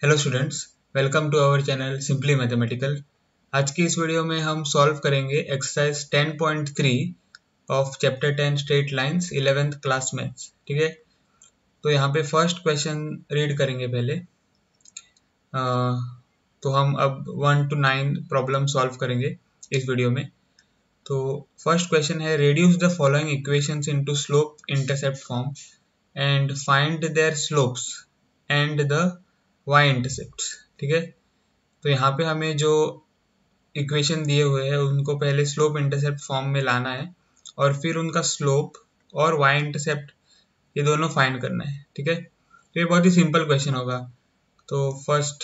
Hello students, welcome to our channel simply mathematical. आज की इस वीडियो में हम सॉल्व करेंगे exercise 10.3 of chapter 10 straight lines 11th class maths. ठीक है, तो यहाँ पे फर्स्ट क्वेश्चन रीड करेंगे पहले। तो हम अब 1 to 9 प्रॉब्लम सॉल्व करेंगे इस वीडियो में। तो फर्स्ट क्वेश्चन है, reduce the following equations into slope intercept form and find their slopes and the y intercept. ठीक है, तो यहाँ पे हमें जो इक्वेशन दिए हुए हैं उनको पहले स्लोप इंटरसेप्ट फॉर्म में लाना है और फिर उनका स्लोप और y इंटरसेप्ट ये दोनों फाइंड करना है। ठीक है, तो ये बहुत ही सिंपल क्वेश्चन होगा। तो फर्स्ट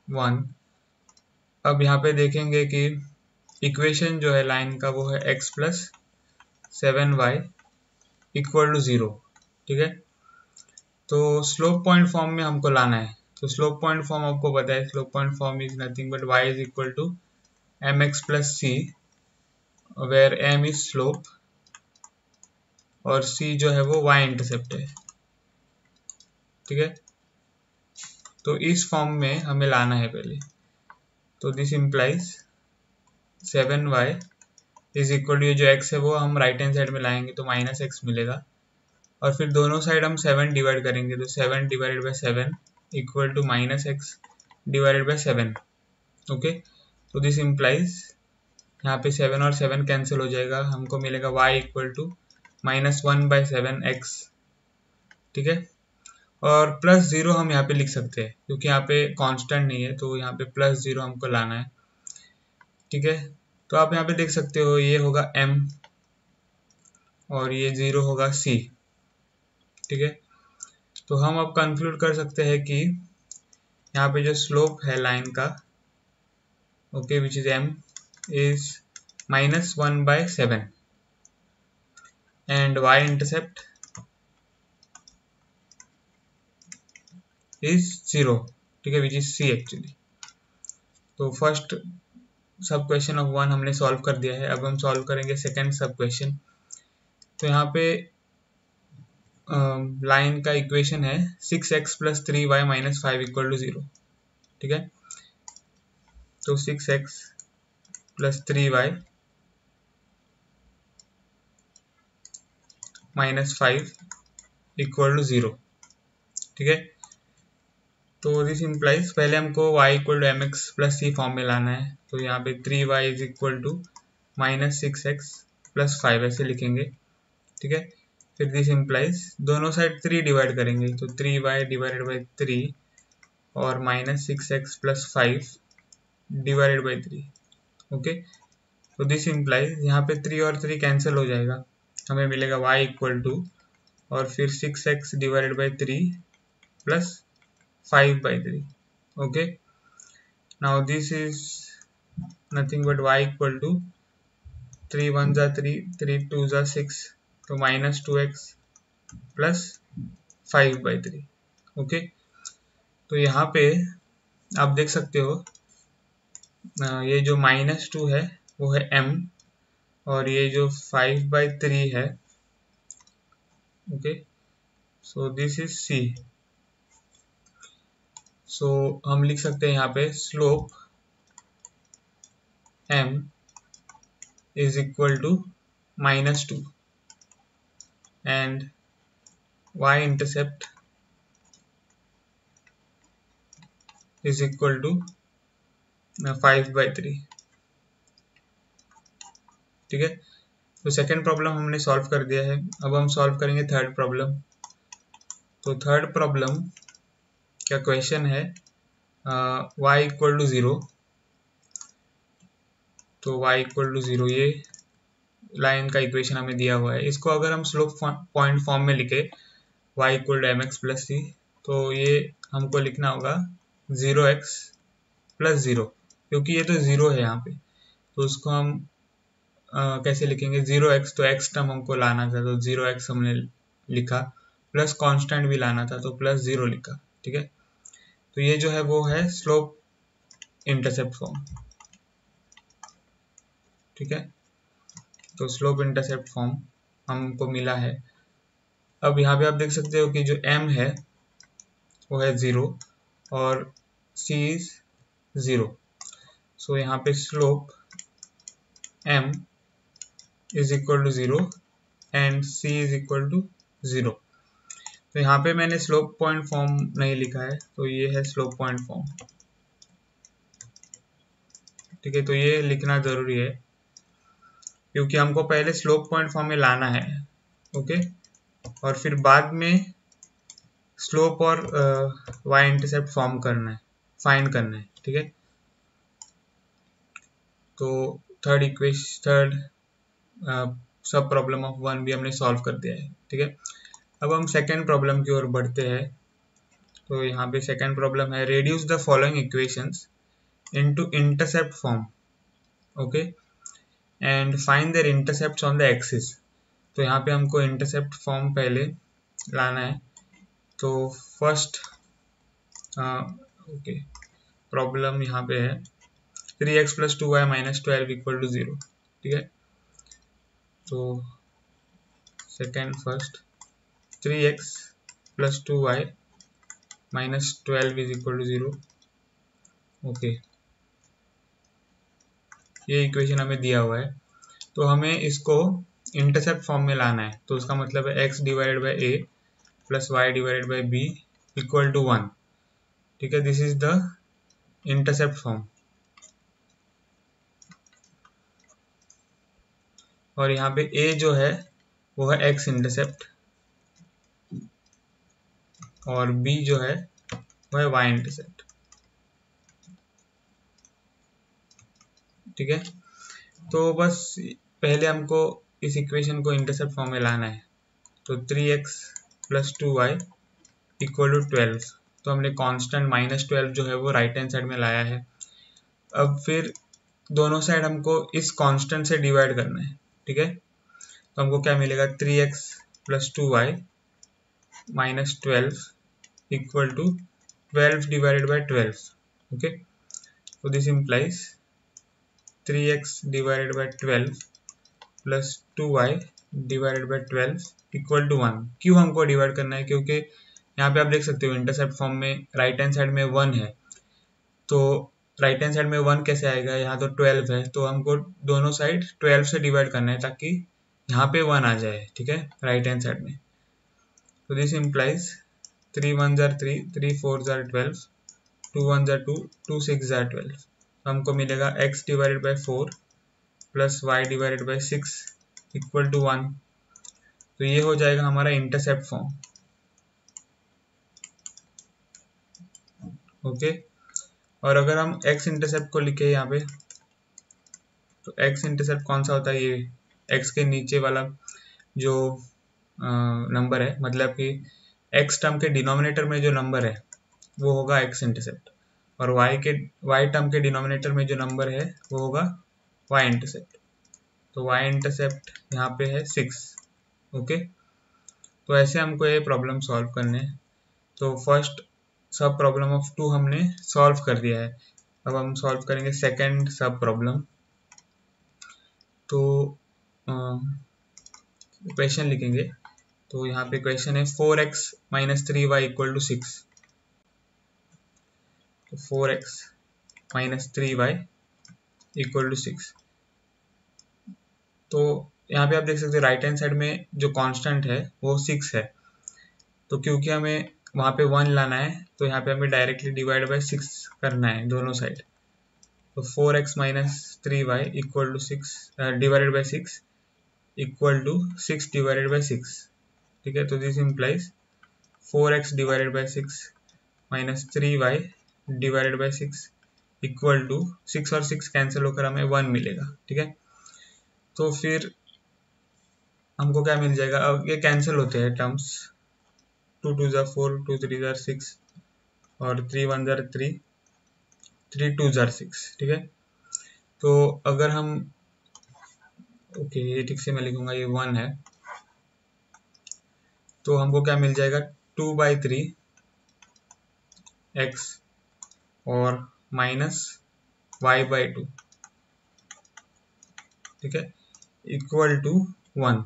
वन, अब यहाँ पे देखेंगे कि इक्वेशन जो है लाइन का वो है x plus 7y equal to 0। ठीक है, तो स्लोप पॉइंट फॉर्म में हमको लाना है। तो स्लोप पॉइंट फॉर्म आपको पता है, slope point form is nothing but y is equal to mx plus c, where m is slope और c जो है वो y इंटरसेप्ट है। ठीक है, तो इस फॉर्म में हमें लाना है पहले। तो this implies 7y is equal to, ये जो x है वो हम राइट हैंड साइड में लाएंगे तो माइनस x मिलेगा और फिर दोनों साइड हम 7 डिवाइड करेंगे तो 7 divided by 7 equal to minus x divided by 7। Okay, तो दिस इम्प्लाइज यहाँ पे 7 और 7 कैंसिल हो जाएगा, हमको मिलेगा y इक्वल टू -1/7x। ठीक है, और प्लस 0 हम यहाँ पे लिख सकते हैं क्योंकि यहाँ पे कांस्टेंट नहीं है, तो यहाँ पे प्लस 0 हमको लाना है। ठीक है, तो आप यहाँ पे देख सकते हो ये होगा m और ये 0 होगा c। ठीक है, तो हम अब कंक्लूड कर सकते हैं कि यहाँ पे जो स्लोप है लाइन का, okay, which is m is -1/7 and y intercept is 0। ठीक है, विच इज c एक्चुअली। तो फर्स्ट सब क्वेश्चन ऑफ 1 हमने सॉल्व कर दिया है। अब हम सॉल्व करेंगे सेकेंड सब क्वेश्चन। तो यहाँ पे लाइन का इक्वेशन है 6x plus 3y minus 5 equal to 0। ठीक है, तो 6x plus 3y minus 5 equal to 0। ठीक है, तो दिस इम्प्लाइज पहले हमको y equal to m x plus c form में लाना है। तो यहाँ पे 3y is equal to -6x plus 5 ऐसे लिखेंगे। ठीक है, फिर दिस इम्प्लाइज दोनों साइड 3 डिवाइड करेंगे तो 3y डिवाइडेड बाई 3 और -6x plus 5 divided by 3। Okay, तो दिस इम्प्लाइज यहाँ पे 3 और 3 कैंसिल हो जाएगा, हमें मिलेगा y इक्वल टू और फिर 6x divided by 3 plus 5/3। okay, now this is nothing but y equal to 3 1s are 3 3 2s are 6, तो -2x प्लस 5/3। ओके, तो यहाँ पे आप देख सकते हो ये जो -2 है वो है m और ये जो 5/3 है, okay, so this is c। सो हम लिख सकते हैं यहाँ पे slope m is equal to -2 and y intercept is equal to 5/3। ठीक है, तो सेकेंड प्रॉब्लम हमने सॉल्व कर दिया है। अब हम सॉल्व करेंगे थर्ड प्रॉब्लम। तो थर्ड प्रॉब्लम का क्वेश्चन है y इक्वल टू 0। तो y इक्वल टू 0 ये लाइन का इक्वेशन हमें दिया हुआ है। इसको अगर हम स्लोप पॉइंट फॉर्म में लिखे y equal to mx plus c, तो ये हमको लिखना होगा 0x प्लस 0, क्योंकि ये तो 0 है यहाँ पे, तो उसको हम कैसे लिखेंगे 0x, तो x टर्म हमको लाना था तो 0x हमने लिखा, प्लस कांस्टेंट भी लाना था तो प्लस 0 लिखा। ठीक है, तो ये जो है वो है स्लोप इंटरसेप्ट फॉर्म। ठीक है, तो स्लोप इंटरसेप्ट फॉर्म हमको मिला है। अब यहाँ पे आप देख सकते हो कि जो m है वो है 0 और c इज 0। सो यहाँ पे slope m is equal to 0 and c is equal to 0। तो यहाँ पे मैंने स्लोप पॉइंट फॉर्म नहीं लिखा है, तो ये है स्लोप पॉइंट फॉर्म। ठीक है, तो ये लिखना जरूरी है क्योंकि हमको पहले स्लोप पॉइंट फॉर्म में लाना है। ओके, और फिर बाद में स्लोप और वाई इंटरसेप्ट फॉर्म करना है, फाइंड करना है। ठीक है, तो थर्ड सब प्रॉब्लम ऑफ 1 भी हमने सॉल्व कर दिया है। ठीक है, अब हम सेकेंड प्रॉब्लम की ओर बढ़ते हैं। तो यहाँ पे सेकेंड प्रॉब्लम है reduce the following equations into intercept form. Okay, and find their intercepts on the axis. तो यहाँ पे हमको इंटरसेप्ट फॉर्म पहले लाना है। तो फर्स्ट ओके, प्रॉब्लम यहाँ पे है 3x plus 2y minus 12 equal to 0। ठीक है, तो second first 3x plus 2y minus 12 is equal to 0। Okay, ये इक्वेशन हमें दिया हुआ है, तो हमें इसको इंटरसेप्ट फॉर्म में लाना है। तो उसका मतलब है x divided by a plus y divided by b equal to 1। ठीक है, this is the intercept form. और यहाँ पे a जो है वो है x इंटरसेप्ट और b जो है वो है y इंटरसेप्ट। ठीक है, तो बस पहले हमको इस इक्वेशन को इंटरसेप्ट फॉर्म में लाना है। तो 3x plus 2y equal to 12। तो हमने कांस्टेंट माइनस 12 जो है वो राइट हैंड साइड में लाया है। अब फिर दोनों साइड हमको इस कांस्टेंट से डिवाइड करना है। ठीक है, तो हमको क्या मिलेगा 3x plus 2y minus 12 equal to 12 divided by 12। Okay, so this implies 3x divided by 12 plus 2y divided by 12 equal to 1। क्यों हमको डिवाइड करना है? क्योंकि यहाँ पे आप देख सकते हो इंटरसेप्ट फॉर्म में राइट हैंड साइड में 1 है, तो राइट हैंड साइड में 1 कैसे आएगा? यहाँ तो 12 है, तो हमको दोनों साइड 12 से डिवाइड करना है ताकि यहाँ पे 1 आ जाए। ठीक है, राइट हैंड साइड में। तो दिस इम्प्लाइज 3 1 जार 3, 3 4 जार 12, 2 1 जार 2, 2 6 जार 12। तो हमको मिलेगा x divided by 4 plus Y divided by 6 equal to 1। तो ये हो जाएगा हमारा इंटरसेप्ट फॉर्म। ओके, और अगर हम x इंटरसेप्ट को लिखे यहाँ पे, तो x इंटरसेप्ट कौन सा होता है? ये x के नीचे वाला जो नंबर है, मतलब कि x टर्म के डिनोमिनेटर में जो नंबर है वो होगा x इंटरसेप्ट, और y टर्म के डिनोमिनेटर में जो नंबर है वो होगा y इंटरसेप्ट। तो y इंटरसेप्ट यहाँ पे है 6। ओके, तो ऐसे हमको ये प्रॉब्लम सॉल्व करने हैं। तो फर्स्ट सब प्रॉब्लम ऑफ 2 हमने सॉल्व कर दिया है। अब हम सॉल्व करेंगे सेकंड सब प्रॉब्लम। तो क्वेश्चन लिखेंगे। तो यहाँ पे क्वेश्चन है 4x minus 3y equal to 6। तो 4x minus 3y equal to 6। तो यहाँ पे आप देख सकते हो राइट हैंड साइड में जो कांस्टेंट है वो 6 है। तो क्योंकि हमें वहाँ पे 1 लाना है, तो यहाँ पे हमें डायरेक्टली डिवाइड बाई 6 करना है दोनों साइड। तो 4x minus 3y equal to 6 divided by 6 equal to 6 divided by 6। ठीक है, तो this implies 4x divided by 6 minus 3y divided by 6 equal to 6 और 6 कैंसिल होकर हमें 1 मिलेगा। ठीक है, तो फिर हमको क्या मिल जाएगा? अब ये कैंसिल होते हैं टर्म्स, 2 2 जार 4, 2 3 जार 6 और 3 1 जार 3, 3 2 जार 6। ठीक है, तो अगर हम ओके ये ठीक से मैं लिखूंगा, ये 1 है, तो हमको क्या मिल जाएगा 2/3 x और माइनस y/2। ठीक है, इक्वल टू 1।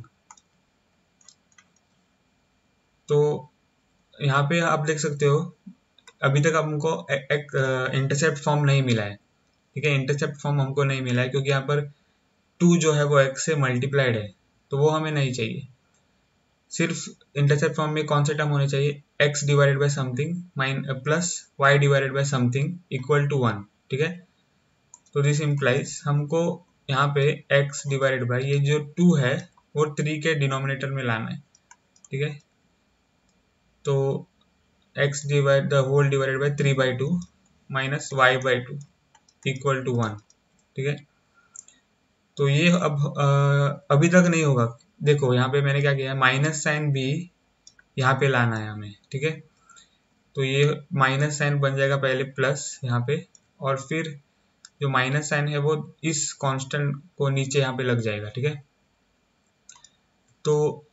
तो यहाँ पे आप देख सकते हो अभी तक हमको एक इंटरसेप्ट फॉर्म नहीं मिला है, ठीक है, इंटरसेप्ट फॉर्म हमको नहीं मिला है क्योंकि यहाँ पर 2 जो है वो x से मल्टीप्लाइड है, तो वो हमें नहीं चाहिए। सिर्फ इंटरसेप्ट फॉर्म में कौन से टर्म होने चाहिए, x divided by something plus y divided by something equal to 1, ठीक है। तो दिस इम्प्लाइज हमको यहाँ पे x डिवाइडेड बाय ये जो 2 है वो 3 के डिनोमिनेटर में लाना है, ठीक है। तो x divide the whole divided by 3/2 minus y/2 equal to 1, ठीक है। तो ये अब अभी तक नहीं होगा। देखो यहाँ पे मैंने क्या किया है, माइनस साइन भी यहाँ पे लाना है हमें, ठीक है। तो ये माइनस साइन बन जाएगा पहले प्लस यहाँ पे, और फिर जो माइनस साइन है वो इस कांस्टेंट को नीचे यहाँ पे लग जाएगा, ठीक है। तो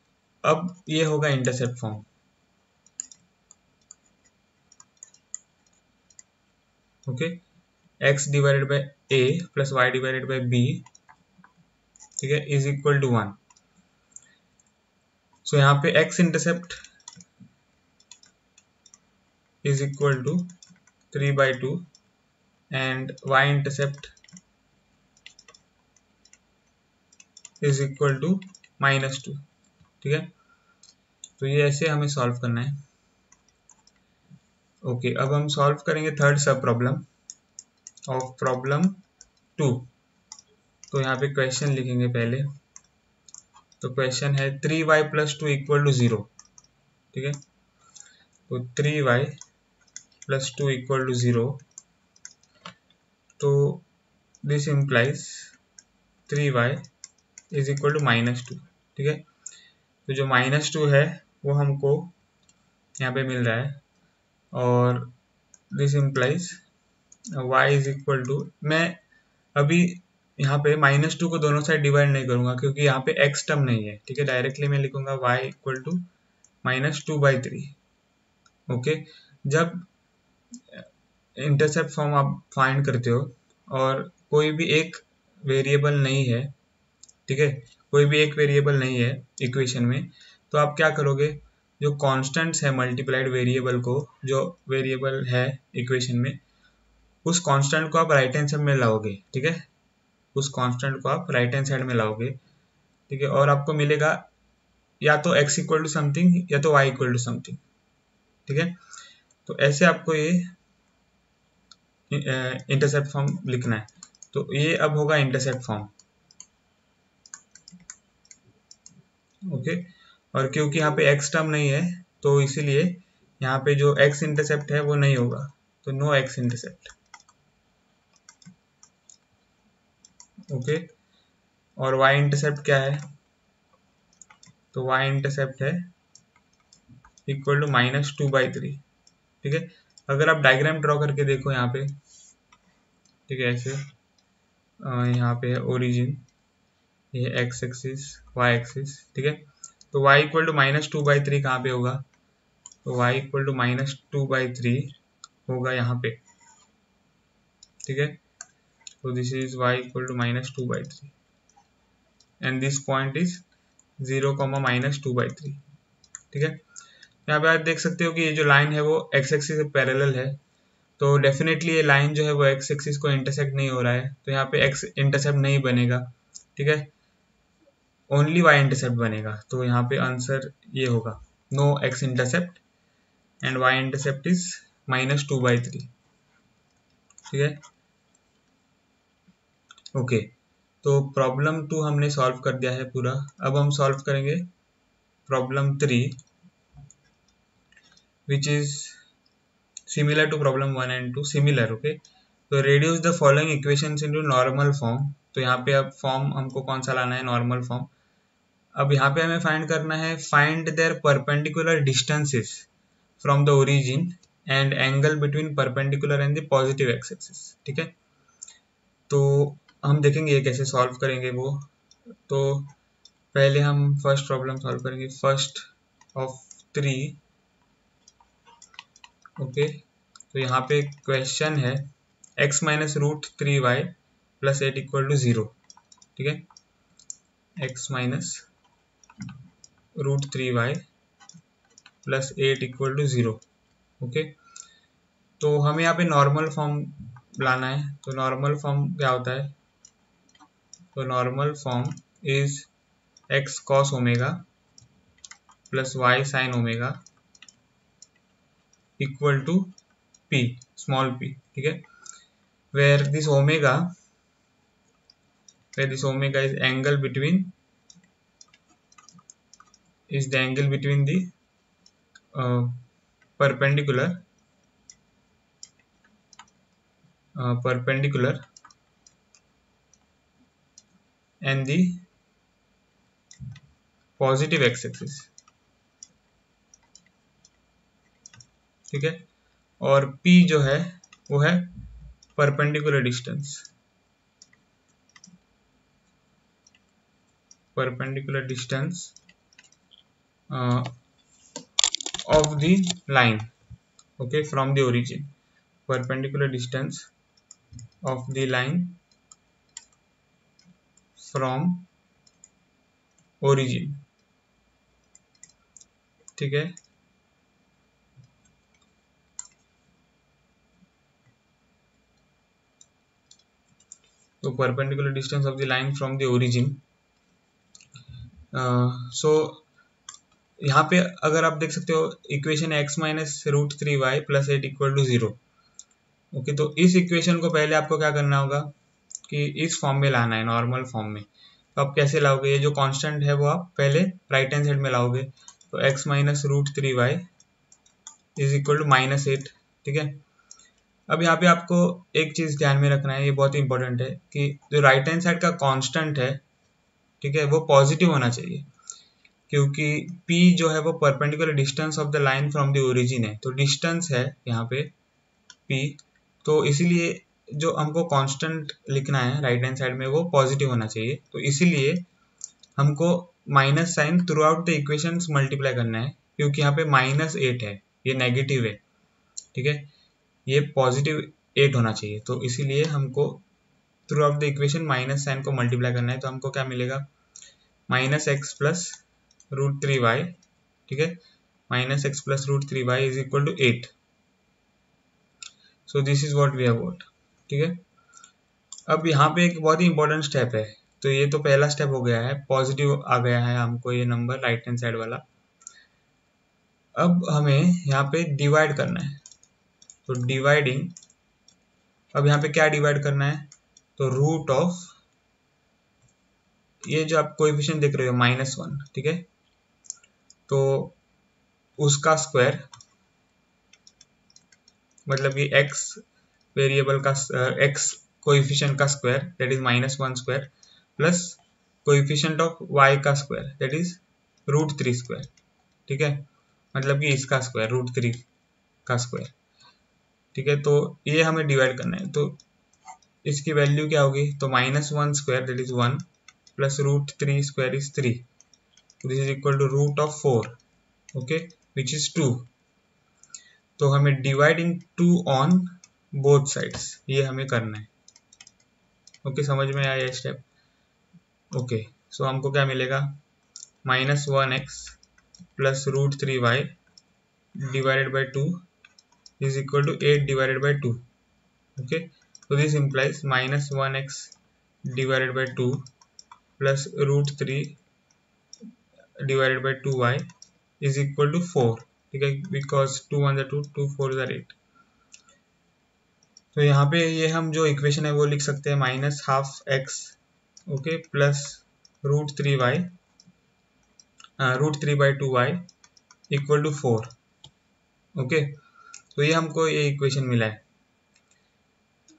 अब ये होगा intercept form, okay. x divided bye a plus y divided bye b, ठीक है, इज इक्वल टू 1। सो यहाँ पे x intercept is equal to 3/2 and y intercept is equal to -2, ठीक है। तो ये ऐसे हमें सॉल्व करना है, ओके। अब हम सॉल्व करेंगे थर्ड सब प्रॉब्लम ऑफ प्रॉब्लम 2। तो यहाँ पे क्वेश्चन लिखेंगे पहले। तो क्वेश्चन है 3y प्लस 2 इक्वल टू 0, ठीक है। तो 3y प्लस 2 इक्वल टू 0, तो this implies 3y is equal to -2, ठीक है। तो जो -2 है वो हमको यहाँ पे मिल रहा है, और this implies y is equal to, मैं अभी यहाँ पे -2 को दोनों साइड डिवाइड नहीं करूंगा क्योंकि यहाँ पे x टर्म नहीं है, ठीक है। डायरेक्टली मैं लिखूंगा y इक्वल टू -2/3, ओके। जब इंटरसेप्ट फॉर्म आप फाइंड करते हो और कोई भी एक वेरिएबल नहीं है, ठीक है, कोई भी एक वेरिएबल नहीं है इक्वेशन में, तो आप क्या करोगे, जो कॉन्स्टेंट्स है मल्टीप्लाइड वेरिएबल को, जो वेरिएबल है इक्वेशन में, उस कांस्टेंट को आप राइट हैंड साइड में लाओगे, ठीक है। उस कांस्टेंट को आप राइट हैंड साइड में लाओगे, ठीक है, और आपको मिलेगा या तो x इक्वल टू समथिंग या तो y इक्वल टू समथिंग, ठीक है। तो ऐसे आपको ये इंटरसेप्ट फॉर्म लिखना है। तो ये अब होगा इंटरसेप्ट फॉर्म, ओके। और क्योंकि यहाँ पे x टर्म नहीं है तो इसीलिए यहाँ पे जो x इंटरसेप्ट है वो नहीं होगा, तो नो x इंटरसेप्ट, ओके। और y इंटरसेप्ट क्या है, तो y इंटरसेप्ट है इक्वल टू -2/3, ठीक है। अगर आप डायग्राम ड्रॉ करके देखो यहाँ पे, ठीक है, ऐसे यहाँ पे है ओरिजिन, ये x एक्सिस y एक्सिस, ठीक है। तो y इक्वल टू -2/3 कहाँ पे होगा, तो y इक्वल टू -2/3 होगा यहाँ पे, ठीक है। तो दिस इज y equal to -2/3 and this point is 0, -2/3, ठीक है। यहाँ पे आप देख सकते हो कि ये जो लाइन है वो x एक्सिस से पैरेलल है, तो डेफिनेटली ये लाइन जो है वो x एक्सिस को इंटरसेक्ट नहीं हो रहा है, तो यहाँ पे x इंटरसेप्ट नहीं बनेगा, ठीक है, ओनली y इंटरसेप्ट बनेगा। तो यहाँ पे आंसर ये होगा no x intercept and y intercept is -2/3, ठीक है, ओके। तो प्रॉब्लम 2 हमने सॉल्व कर दिया है पूरा। अब हम सॉल्व करेंगे problem 3 which is similar to problem 1 and 2, similar, okay। तो reduce the following equations into normal form। तो यहाँ पे अब फॉर्म हमको कौन सा लाना है, नॉर्मल फॉर्म। अब यहाँ पे हमें फाइंड करना है find their perpendicular distances from the origin and angle between perpendicular and the positive x axis, ठीक है। तो हम देखेंगे ये कैसे सॉल्व करेंगे वो। तो पहले हम फर्स्ट प्रॉब्लम सॉल्व करेंगे, फर्स्ट ऑफ 3, ओके। तो यहाँ पे क्वेश्चन है x -√3y plus 8 equal to 0, ठीक है। x -√3y plus 8 equal to 0, okay. तो हमें यहाँ पे नॉर्मल फॉर्म लाना है। तो नॉर्मल फॉर्म क्या होता है? तो normal form is x cos omega plus y sine omega equal to p, small p, ठीक है, where this omega is angle between is the angle between the perpendicular and the positive x axis, ठीक है। और p जो है वो है perpendicular distance of the line, okay, from the origin, perpendicular distance of the line from origin, ठीक है। तो perpendicular distance of the line from the origin. So यहाँ पे अगर आप देख सकते हो equation x minus root three y plus eight equal to zero. Okay, तो इस इक्वेशन को पहले आपको क्या करना होगा कि इस फॉर्म में लाना है, नॉर्मल फॉर्म में। तो आप कैसे लाओगे? ये जो कांस्टेंट है वो आप पहले राइट हैंड साइड में लाओगे। तो x minus root three y is equal to minus eight, ठीक है। अब यहाँ पे आपको एक चीज ध्यान में रखना है, ये बहुत ही इंपॉर्टेंट है कि जो राइट हैंड साइड का कांस्टेंट है, ठीक है, वो पॉजिटिव होना चाहिए, क्योंकि p जो है वो perpendicular distance of the line from the origin है। तो डिस्टेंस है यहाँ पे p, तो इसीलिए जो हमको कांस्टेंट लिखना है राइट हैंड साइड में वो पॉजिटिव होना चाहिए। तो इसीलिए हमको minus sign throughout the equation multiply करना है, क्योंकि यहाँ पे माइनस एट है, ये नेगेटिव है, ठीक है, ये पॉजिटिव एट होना चाहिए। तो इसीलिए हमको throughout the equation minus sign को मल्टीप्लाई करना है। तो हमको क्या मिलेगा? Minus x plus root three y, ठीक है, minus x plus root three y is equal to eight. So this is what we have got, ठीक है। अब यहाँ पे एक बहुत ही इंपॉर्टेंट स्टेप है। तो ये तो पहला स्टेप हो गया है, पॉजिटिव आ गया है हमको ये नंबर राइट हैंड साइड वाला। अब हमें यहाँ पे डिवाइड करना है। तो डिवाइडिंग, अब यहाँ पे क्या डिवाइड करना है? तो रूट ऑफ ये जो आप कोएफिशिएंट देख रहे हो माइनस वन, ठीक है, तो उसका स्क्वायर, मतलब ये x वेरिएबल का x कोएफिशिएंट का square that is minus one square plus coefficient of y का square that is root three square, ठीक है, मतलब कि इसका स्क्वायर रूट थ्री का स्क्वायर, ठीक है। तो ये हमें डिवाइड करना है। तो इसकी वैल्यू क्या होगी? तो minus one square that is one plus root three square is three, this is equal to root of four, okay, which is two. तो हमें dividing two on both sides ये हमें करना है। ओके, समझ में आया स्टेप? ओके, सो हमको क्या मिलेगा? Minus one x plus root three y divided by two is equal to eight divided by two. Okay, so this implies minus 1x divided by 2 plus root 3 divided by 2y is equal to 4, ठीक है, because 2 1 are 2, 2 4 are 8। तो यहाँ पे ये हम जो equation है वो लिख सकते हैं minus half x, okay, plus root three by two y equal to four. Okay, तो ये हमको ये इक्वेशन मिला है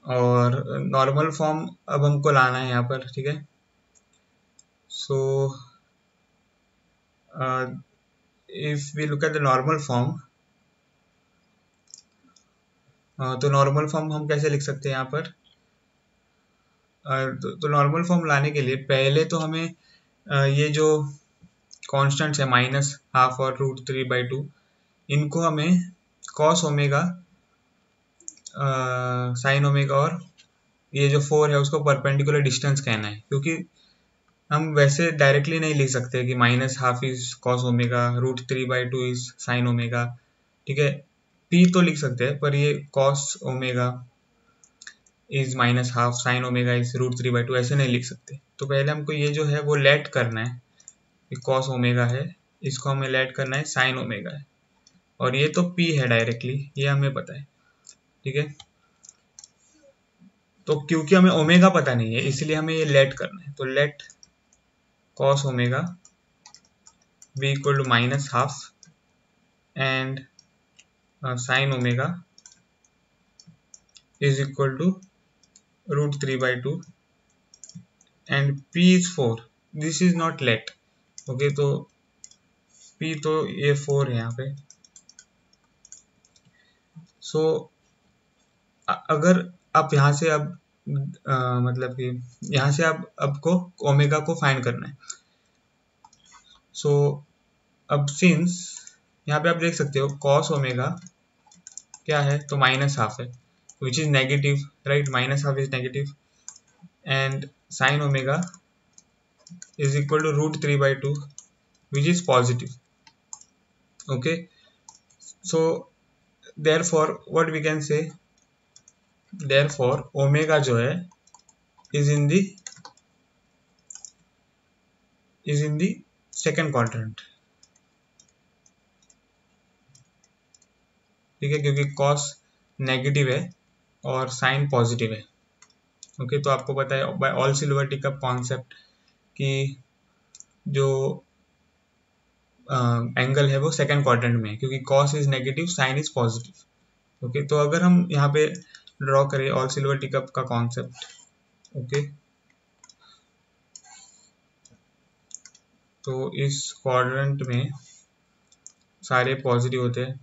और नॉर्मल फॉर्म अब हमको लाना है यहाँ पर, ठीक है। सो if we look at the normal form, तो नॉर्मल फॉर्म हम कैसे लिख सकते हैं यहाँ पर? तो नॉर्मल फॉर्म लाने के लिए पहले तो हमें ये जो कॉन्स्टेंट्स है माइनस हाफ और रूट थ्री बाई टू, इनको हमें कॉस ओमेगा साइन ओमेगा और ये जो फोर है उसको परपेंडिकुलर डिस्टेंस कहना है, क्योंकि हम वैसे डायरेक्टली नहीं लिख सकते कि minus half is cos omega, root three by two is sine omega, ठीक है। पी तो लिख सकते हैं, पर ये cos omega is minus half sine omega is √3/2 ऐसे नहीं लिख सकते। तो पहले हमको ये जो है वो लेट करना है, ये कॉस ओमेगा है, इसको हमें लेट करना है साइन ओमेगा है, और ये तो पी है डायरेक्टली, ये हमें पता है, ठीक है। तो क्योंकि हमें ओमेगा पता नहीं है इसलिए हमें ये लेट करना है, तो let cos omega be equal to minus half and sine omega is equal to √3/2 and p is 4. This is not let. Okay, तो p तो ये 4 है यहाँ पे। सो अगर आप यहाँ से अब मतलब कि यहाँ से अब को ओमेगा को फाइंड करना है। सो अब सिंस यहाँ पे आप देख सकते हो कॉस ओमेगा क्या है, तो माइनस हाफ है, which is negative, right, minus half is negative, and sine omega is equal to √3/2 which is positive. Okay, so therefore what we can say, therefore omega जो है is in the second quadrant, ठीक है, क्योंकि cos negative है और sign positive है। Okay, तो आपको पता है बाय ऑल सिल्वर टीकअप कॉन्सेप्ट कि जो एंगल है वो सेकंड क्वाड्रेंट में है, क्योंकि cos is negative sine is positive. Okay, तो अगर हम यहाँ पे ड्रॉ करें ऑल सिल्वर टीकअप का कॉन्सेप्ट, ओके, तो इस क्वाड्रेंट में सारे पॉजिटिव होते हैं,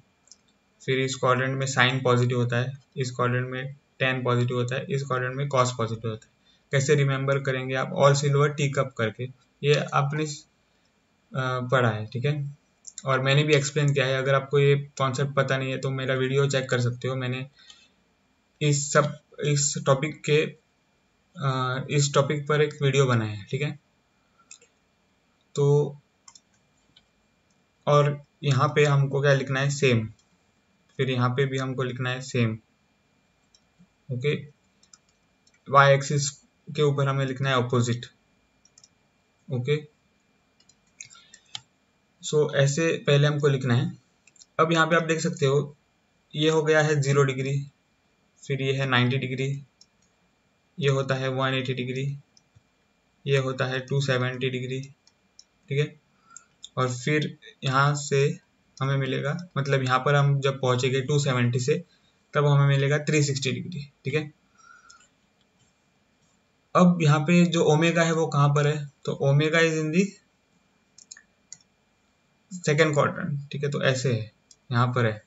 फिर इस क्वाड्रेंट में साइन पॉजिटिव होता है, इस क्वाड्रेंट में टेन पॉजिटिव होता है, इस क्वाड्रेंट में कॉस पॉजिटिव होता है। कैसे रिमेंबर करेंगे आप, ऑल सिल्वर टी कप करके, ये आपने पढ़ा है, ठीक है, और मैंने भी एक्सप्लेन किया है। अगर आपको ये कॉन्सेप्ट पता नहीं है तो मेरा वीडियो चेक कर सकते हो, मैंने इस टॉपिक पर एक वीडियो बनाया है, ठीक है। तो और यहाँ पे हमको क्या लिखना है, सेम, फिर यहाँ पे भी हमको लिखना है सेम, ओके, y एक्सिस के ऊपर हमें लिखना है अपोजिट, ओके। सो ऐसे पहले हमको लिखना है। अब यहाँ पे आप देख सकते हो ये हो गया है 0 डिग्री, फिर ये है 90 डिग्री, ये होता है 180 डिग्री, ये होता है 270 डिग्री, ठीक है, और फिर यहाँ से हमें मिलेगा, मतलब यहाँ पर हम जब पहुंचेंगे 270 से तब हमें मिलेगा 360 डिग्री, ठीक है। अब यहाँ पे जो ओमेगा है वो कहाँ पर है, तो omega is in the second quadrant, ठीक है, तो ऐसे है, यहाँ पर है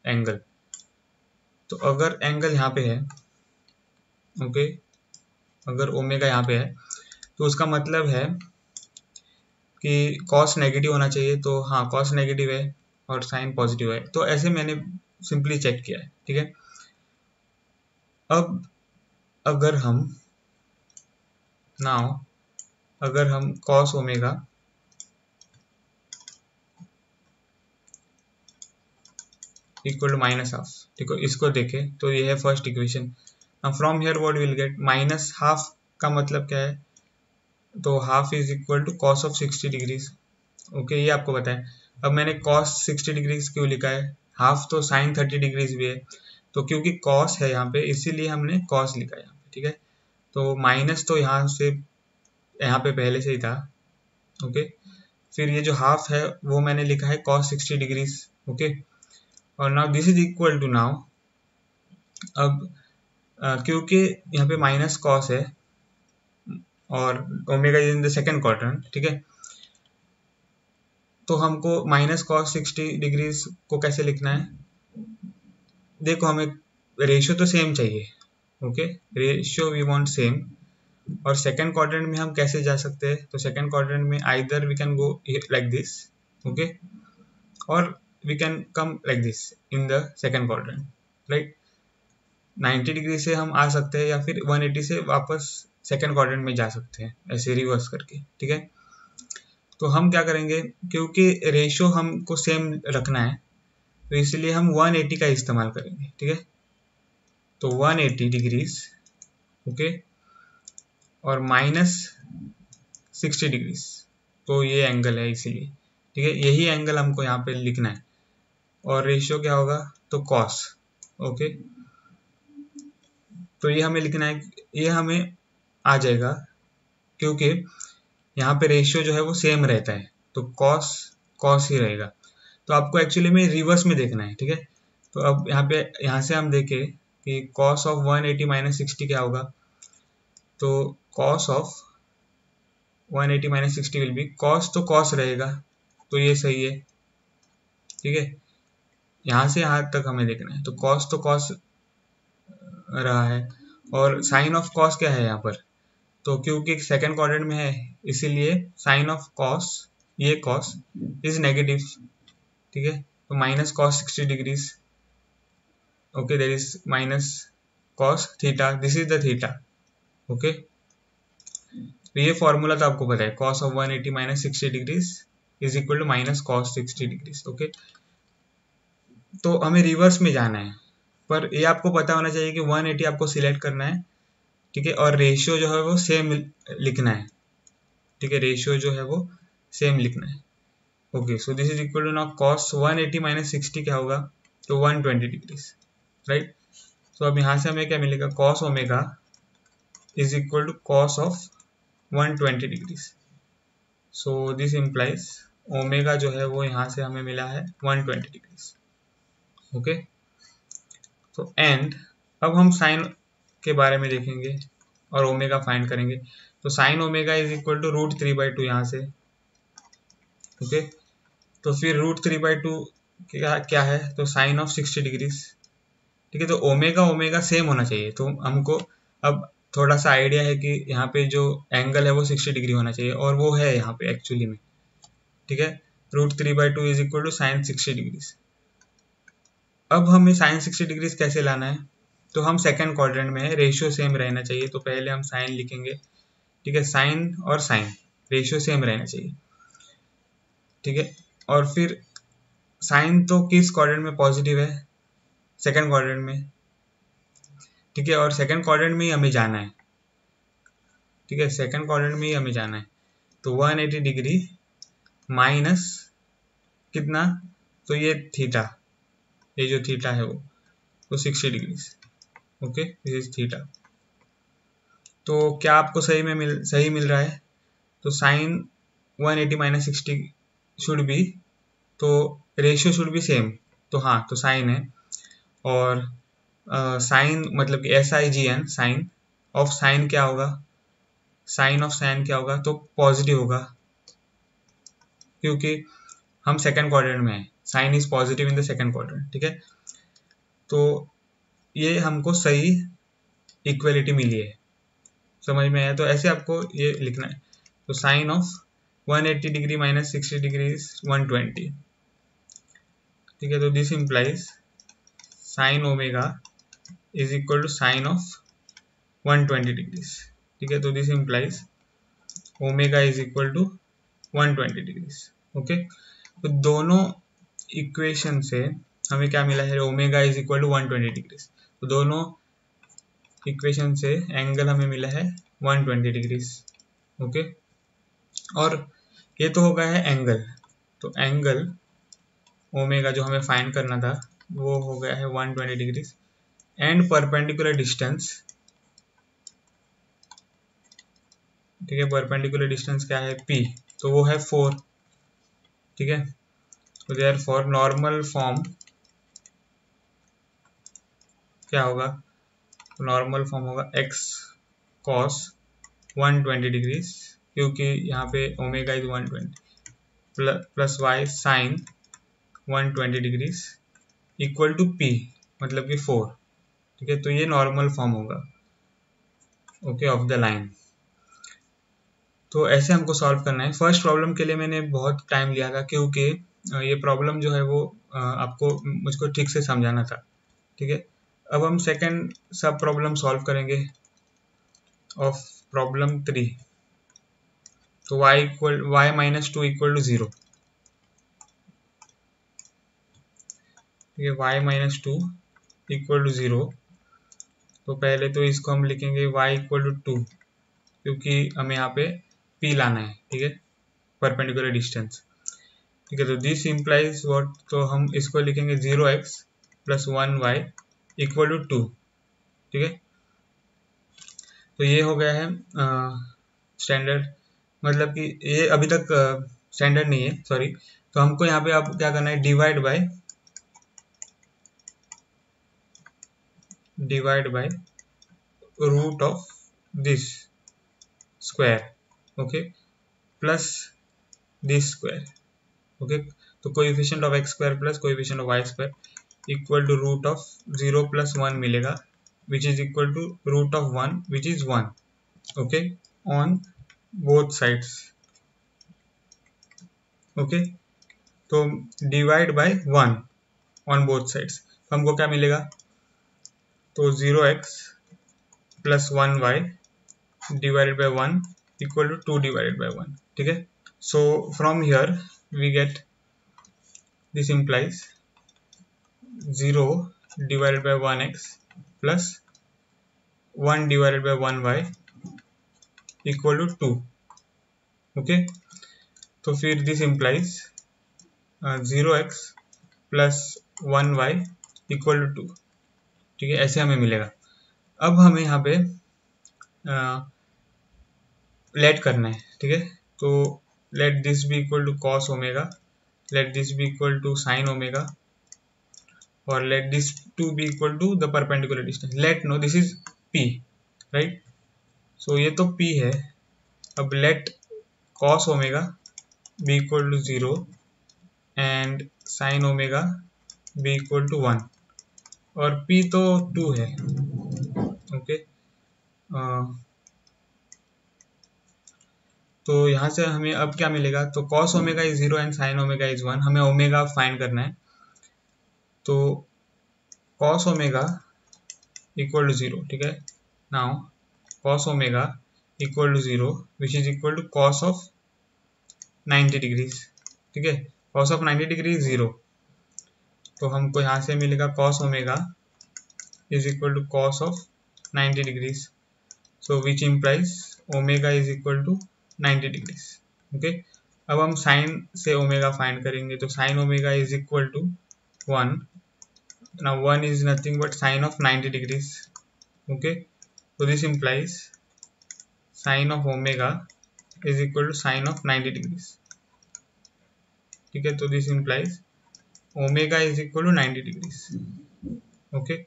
एंगल। तो अगर एंगल यहाँ पे है, ओके, अगर ओमेगा यहाँ पे है तो उसका मतलब है कि कॉस नेगेटिव होना चाहिए, तो हाँ कॉस नेगेटिव है और साइन पॉजिटिव है, तो ऐसे मैंने सिंपली चेक किया है, ठीक है। अब अगर हम cos omega equal to minus half, ठीक है, इसको देखें तो ये है first equation. From here what will get, minus half का मतलब क्या है, तो half is equal to cos of 60 degrees, okay, ये आपको पता है। अब मैंने कॉस 60 डिग्रीज क्यों लिखा है, हाफ तो साइन 30 डिग्रीज भी है, तो क्योंकि कॉस है यहाँ पे इसीलिए हमने कॉस लिखा है यहाँ पे, ठीक है। तो माइनस तो यहाँ पे पहले से ही था, ओके, फिर ये जो हाफ है वो मैंने लिखा है कॉस 60 डिग्रीज, ओके, और now this is equal to, now अब क्योंकि यहाँ पे माइनस कॉस है और omega is in the second quadrant, ठीक है, तो हमको माइनस कॉस 60 डिग्रीज को कैसे लिखना है, देखो हमें रेशियो तो सेम चाहिए, okay, ratio we want same, और सेकेंड क्वाड्रेंट में हम कैसे जा सकते हैं, तो सेकेंड क्वाड्रेंट में either we can go like this, okay, और we can come like this in the second quadrant, right, 90 degree से हम आ सकते हैं या फिर 180 से वापस सेकेंड क्वाड्रेंट में जा सकते हैं, ऐसे रिवर्स करके, ठीक है। तो हम क्या करेंगे, क्योंकि रेशियो हमको सेम रखना है, तो इसलिए हम 180 का इस्तेमाल करेंगे, ठीक है। तो 180 डिग्रीज, ओके, और -60 डिग्रीज, तो ये एंगल है इसीलिए, ठीक है। यही एंगल हमको यहाँ पे लिखना है, और रेशियो क्या होगा, तो कॉस, ओके। तो ये हमें लिखना है, ये हमें आ जाएगा, क्योंकि यहाँ पे रेशियो जो है वो सेम रहता है, तो कॉस कॉस ही रहेगा। तो आपको एक्चुअली में रिवर्स में देखना है, ठीक है। तो अब यहाँ से हम देखें कि कॉस ऑफ 180 माइनस 60 क्या होगा, तो cos of 180 minus 60 will be, cos तो कॉस रहेगा, तो ये सही है, ठीक है। यहाँ से यहाँ तक हमें देखना है, तो कॉस तो कॉस रहा है, और साइन ऑफ कॉस क्या है यहाँ पर, तो क्योंकि सेकंड क्वाड्रेंट में है इसीलिए साइन ऑफ कॉस, ये कॉस इज नेगेटिव, ठीक है। तो minus cos 60 degrees, okay, there is minus cos theta, this is the theta, okay. तो ये फॉर्मूला तो आपको पता है, cos of 180 minus 60 degrees is equal to minus cos 60 degrees, okay. तो हमें रिवर्स में जाना है, पर ये आपको पता होना चाहिए कि 180 आपको सिलेक्ट करना है, ठीक है, और रेशियो जो है वो सेम लिखना है, ठीक है, रेशियो जो है वो सेम लिखना है, okay. So this is equal to now cos 180 minus 60 क्या होगा, तो 120 डिग्रीज, राइट। तो अब यहाँ से हमें क्या मिलेगा, cos omega is equal to cos of 120 degrees, so this implies omega जो है वो यहाँ से हमें मिला है 120 डिग्रीज, ओके। तो एंड अब हम साइन के बारे में देखेंगे और ओमेगा फाइंड करेंगे। तो sine omega is equal to √3/2 यहाँ से, ओके। तो फिर √3/2 क्या है, तो साइन ऑफ 60 डिग्रीज, ठीक है। तो ओमेगा ओमेगा सेम होना चाहिए, तो हमको अब थोड़ा सा आइडिया है कि यहाँ पे जो एंगल है वो 60 डिग्री होना चाहिए, और वो है यहाँ पे एक्चुअली में, ठीक है। √3/2 is equal to sine 60 degrees. अब हमें साइन 60 डिग्रीज कैसे लाना है, तो हम सेकंड क्वाड्रेंट में है, रेशियो सेम रहना चाहिए, तो पहले हम साइन लिखेंगे, ठीक है। साइन और साइन रेशियो सेम रहना चाहिए, ठीक है। और फिर साइन तो किस क्वाड्रेंट में पॉजिटिव है, सेकंड क्वाड्रेंट में, ठीक है। और सेकंड क्वाड्रेंट में ही हमें जाना है, ठीक है, सेकंड क्वाड्रेंट में ही हमें जाना है। तो 180 डिग्री माइनस कितना, तो ये थीटा, ये जो थीटा है वो तो 60 degree, okay, this is theta. तो क्या आपको सही मिल रहा है, तो साइन 180 माइनस 60 शुड बी, तो रेशियो शुड बी सेम, तो हाँ, तो साइन है, और साइन मतलब कि SIGN, साइन ऑफ साइन क्या होगा, साइन ऑफ साइन क्या होगा, तो पॉजिटिव होगा, क्योंकि हम सेकंड क्वाड्रेंट में है, sine is positive in the second quadrant, ठीक है। तो ये हमको सही इक्वलिटी मिली है, समझ में आया। तो ऐसे आपको ये लिखना है, तो sine of 180 degree minus 60 degree is 120, ठीक है। तो this implies sine omega is equal to sine of 120 degrees, ठीक है। तो this implies omega is equal to 120 degrees, okay. तो दोनों इक्वेशन से हमें क्या मिला है, omega is equal to 120 degrees, तो दोनों इक्वेशन से एंगल हमें मिला है 120 डिग्रीज, ओके। और ये तो हो गया है एंगल, तो एंगल ओमेगा जो हमें फाइंड करना था वो हो गया है 120 डिग्रीज, एंड परपेंडिकुलर डिस्टेंस, ठीक है, परपेंडिकुलर डिस्टेंस क्या है, P, तो वो है 4, ठीक है। तो देयरफॉर नॉर्मल फॉर्म क्या होगा, तो नॉर्मल फॉर्म होगा x cos 120 डिग्रीज, क्योंकि यहाँ पे omega is 120 plus y sine 120 degrees equal to P, मतलब कि 4, ठीक है। तो ये नॉर्मल फॉर्म होगा, ओके, ऑफ द लाइन। तो ऐसे हमको सॉल्व करना है। फर्स्ट प्रॉब्लम के लिए मैंने बहुत टाइम लिया था, क्योंकि ये प्रॉब्लम जो है वो आपको मुझको ठीक से समझाना था, ठीक है। अब हम सेकंड सब प्रॉब्लम सॉल्व करेंगे ऑफ प्रॉब्लम 3। तो y माइनस 2 इक्वल टू 0, ठीक है, y minus two equal to 0। तो पहले तो इसको हम लिखेंगे y इक्वल टू 2, क्योंकि हमें यहाँ पे p लाना है, ठीक है, परपेंडिकुलर डिस्टेंस। ठीक है, तो दिस इम्प्लाइज व्हाट, तो हम इसको लिखेंगे 0x plus 1y equal to 2। ठीक है, तो ये हो गया है स्टैंडर्ड, मतलब कि ये अभी तक स्टैंडर्ड नहीं है, सॉरी। तो हमको यहाँ पे अब क्या करना है, divide by root of this square, okay, plus this square, okay. तो coefficient of x square plus coefficient of y square equal to root of 0 plus 1 मिलेगा, which is equal to root of 1 which is 1, okay, on both sides, okay. तो divide by 1 on both sides, तो हमको क्या मिलेगा, तो 0x plus 1y divided by 1 equal to 2 divided by 1, ठीक है। So from here we get, this implies 0 divided by 1x plus 1 divided by 1y equal to 2, okay। तो फिर this implies 0x plus 1y equal to 2, ठीक है, ऐसे हमें मिलेगा। अब हमें यहाँ पे लेट करना है, ठीक है। तो let this be equal to cos omega, let this be equal to sine omega, और let this 2 be equal to the perpendicular distance, let no this is p, right। so ये तो p है। अब let cos omega be equal to 0 and sin omega be equal to 1, और p तो 2 है, okay. तो यहाँ से हमें अब क्या मिलेगा, तो cos omega is 0 and sin omega is 1, हमें ओमेगा फाइंड करना है। तो cos ओमेगा इक्वल टू 0, ठीक है। Now cos omega equal to 0 which is equal to cos of 90 degrees, ठीक है। cos ऑफ 90 डिग्री 0, तो हमको यहाँ से मिलेगा cos omega is equal to cos of 90 degrees, so which implies omega is equal to 90 degrees, okay. अब हम sine से ओमेगा फाइंड करेंगे, तो sine omega is equal to 1, now 1 is nothing but sine of 90 degrees, okay। so this implies sine of omega is equal to sine of 90 degrees, ठीक है। तो this implies omega is equal to 90 degrees, okay।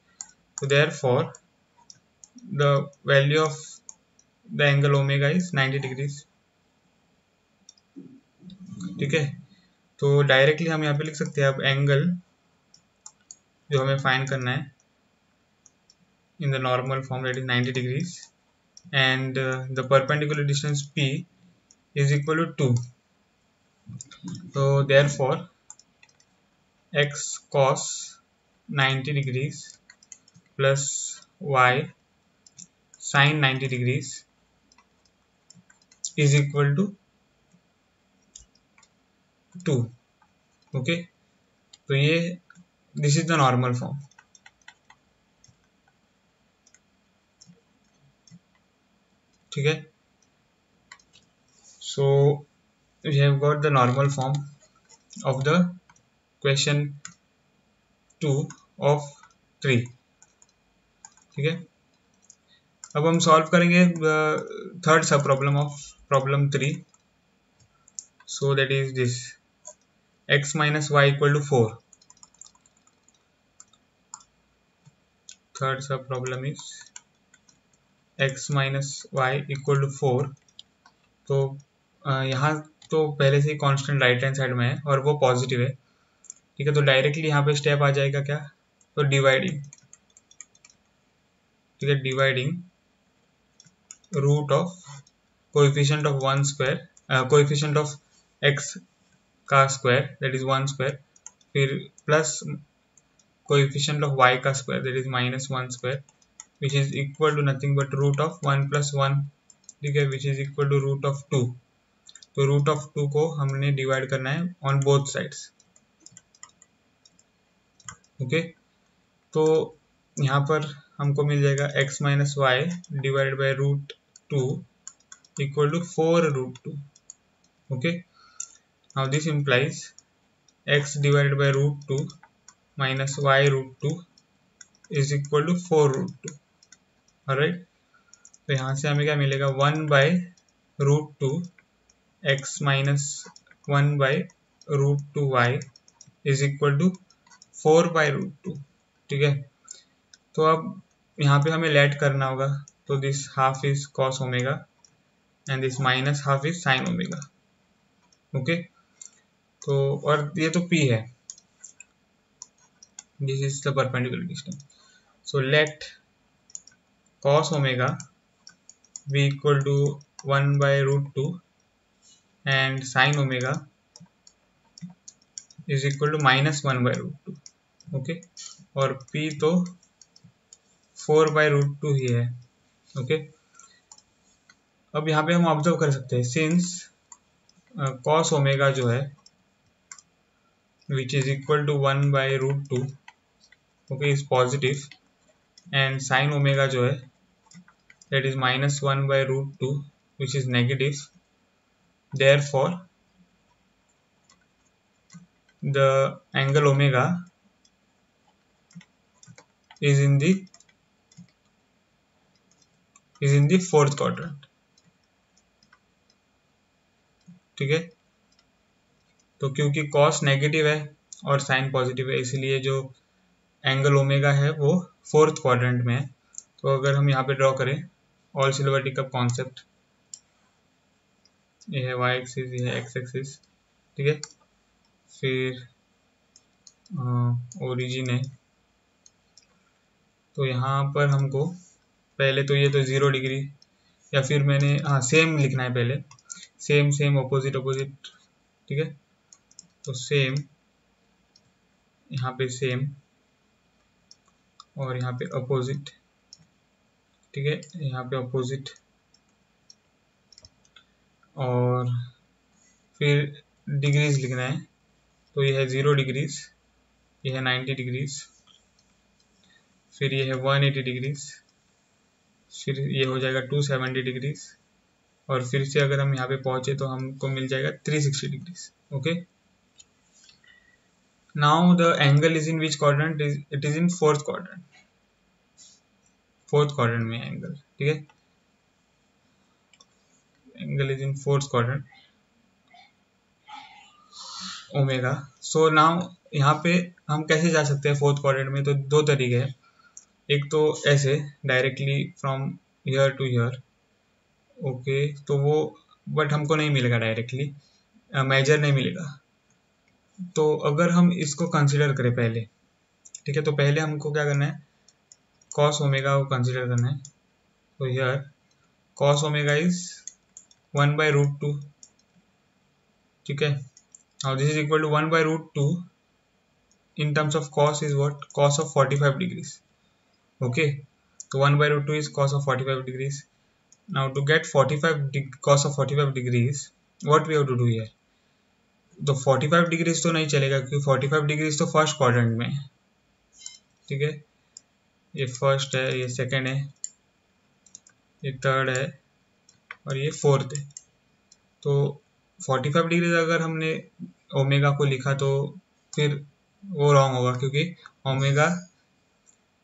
so therefore the value of the angle omega is 90 degrees, ठीक है। तो directly हम यहाँ पे लिख सकते हैं अब एंगल जो हमें फाइंड करना है in the normal form, that is 90 degrees, and the perpendicular distance p is equal to 2, so therefore x cos 90 degrees plus y sin 90 degrees is equal to 2, okay। तो ये this is the normal form, ठीक है। so we have got the normal form of the question 2 of 3, ठीक है। अब हम solve करेंगे third सब problem of problem 3, so that is this x minus y equal to 4, third sub problem is x minus y equal to 4। तो यहाँ तो पहले से ही कांस्टेंट राइट हैंड साइड में है और वो पॉजिटिव है, ठीक है। तो डायरेक्टली यहाँ पे स्टेप आ जाएगा क्या, तो डिवाइडिंग, ठीक है, dividing root of coefficient of 1 square, coefficient of x का स्क्वायर दैट इज 1 स्क्वायर, फिर प्लस कोएफिशिएंट ऑफ y का square that is minus 1 square, which is equal to nothing but root of 1 plus 1, ठीक है, which is equal to root of 2। तो root of 2 को हमने divide करना है on both sides, okay, तो यहाँ पर हमको मिल जाएगा x minus Y divide by root two equal to 4√2. Okay, now this implies x divide by root two minus Y root two is equal to 4√2. Alright, तो यहाँ से हमें क्या मिलेगा 1/√2 x minus 1/√2 y is equal to 4/√2. ठीक है, तो अब यहाँ पे हमें लेट करना होगा, तो this half is cos omega and this minus half is sine omega. Okay, तो और ये तो p है, this is the perpendicular distance. So let cos omega be equal to 1/√2 and sin omega is equal to minus 1/√2. Okay, और p तो 4/√2 ही है. Okay, अब यहाँ पे हम ऑब्जर्व कर सकते हैं सिंस cos ओमेगा जो है which is equal to 1/√2 okay is positive and sin omega जो है that is minus 1/√2 which is negative. Therefore the angle omega is in the fourth quadrant. ठीक है, तो क्योंकि cos नेगेटिव है और sin पॉजिटिव है, इसलिए जो एंगल ओमेगा है वो फोर्थ क्वाड्रेंट में है. तो अगर हम यहाँ पे ड्रॉ करें ऑल सिल्वर्टी का कॉन्सेप्ट, ये है y एक्सिस, ये है x एक्सिस. ठीक है, फिर ओरिजिन है, तो यहाँ पर हमको पहले तो ये तो 0 डिग्री, या फिर मैंने सेम लिखना है पहले, सेम अपोजिट अपोजिट. ठीक है, तो सेम यहाँ पे सेम और यहाँ पे अपोजिट. ठीक है, यहाँ पे अपोजिट और फिर डिग्रीज लिखना है, तो ये है 0 डिग्रीज, ये है 90 डिग्रीज, फिर ये है 180 डिग्रीज, फिर ये हो जाएगा 270 डिग्रीज, और फिर से अगर हम यहाँ पे पहुंचे तो हमको मिल जाएगा 360 degrees. Okay, now the angle is in which quadrant? It is in fourth quadrant. Fourth quadrant में एंगल. ठीक है, angle is in fourth quadrant omega. So now यहाँ पे हम कैसे जा सकते हैं फोर्थ क्वाड्रेंट में? तो दो तरीके हैं, एक तो ऐसे directly from here to here. Okay, तो वो बट हमको नहीं मिलेगा डायरेक्टली, मेजर नहीं मिलेगा. तो अगर हम इसको कंसिडर करें पहले, ठीक है, तो पहले हमको क्या करना है, cos ओमेगा को कंसिडर करना है. तो हियर cos ओमेगा इज 1/√2. ठीक है, now this is equal to 1/√2 in terms of cos is what? Cos of 45 degrees. Okay, so 1/√2 is cos of 45 degrees. Now to get cos of 45 degrees, what we have to do here? तो 45 degrees तो नहीं चलेगा क्योंकि 45 degrees तो first quadrant में है. ठीक है, ये फर्स्ट है, ये सेकंड है, ये थर्ड है और ये फोर्थ है. तो 45 डिग्रीज अगर हमने ओमेगा को लिखा तो फिर वो रॉन्ग होगा क्योंकि omega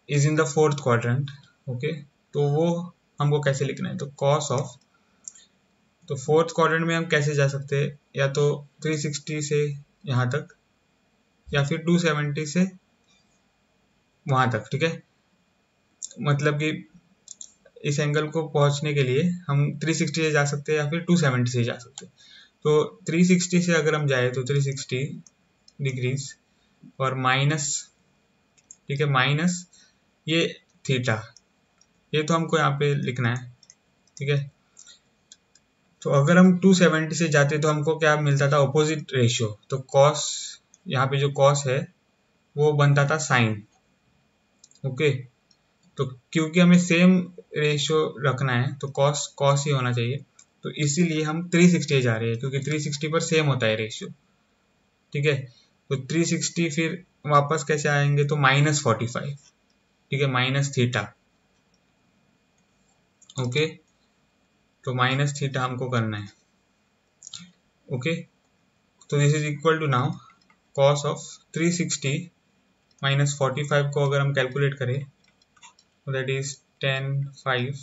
is in the fourth quadrant. Okay, तो वो हमको कैसे लिखना है? तो कॉस ऑफ, तो फोर्थ क्वाड्रेंट में हम कैसे जा सकते हैं? या तो 360 से यहाँ तक या फिर 270 से वहाँ तक. ठीक है, मतलब कि इस एंगल को पहुँचने के लिए हम 360 से जा सकते हैं या फिर 270 से जा सकते हैं. तो 360 से अगर हम जाए तो 360 डिग्रीज और माइनस, ठीक है, माइनस ये थीटा, ये तो हमको यहाँ पे लिखना है. ठीक है, तो अगर हम 270 से जाते तो हमको क्या मिलता था? Opposite ratio. तो कॉस, यहाँ पे जो कॉस है वो बनता था साइन. ओके, तो क्योंकि हमें सेम रेशियो रखना है तो कॉस कॉस ही होना चाहिए, तो इसीलिए हम 360 जा रहे हैं क्योंकि 360 पर सेम होता है रेशियो. ठीक है, तो 360 फिर वापस कैसे आएंगे, तो -45, ठीक है, माइनस थीटा। ओके, तो माइनस थीटा हमको करना है। ओके, तो this is equal to now cos of 360 minus 45 को अगर हम कैलकुलेट करें तो दैट इज 10 5,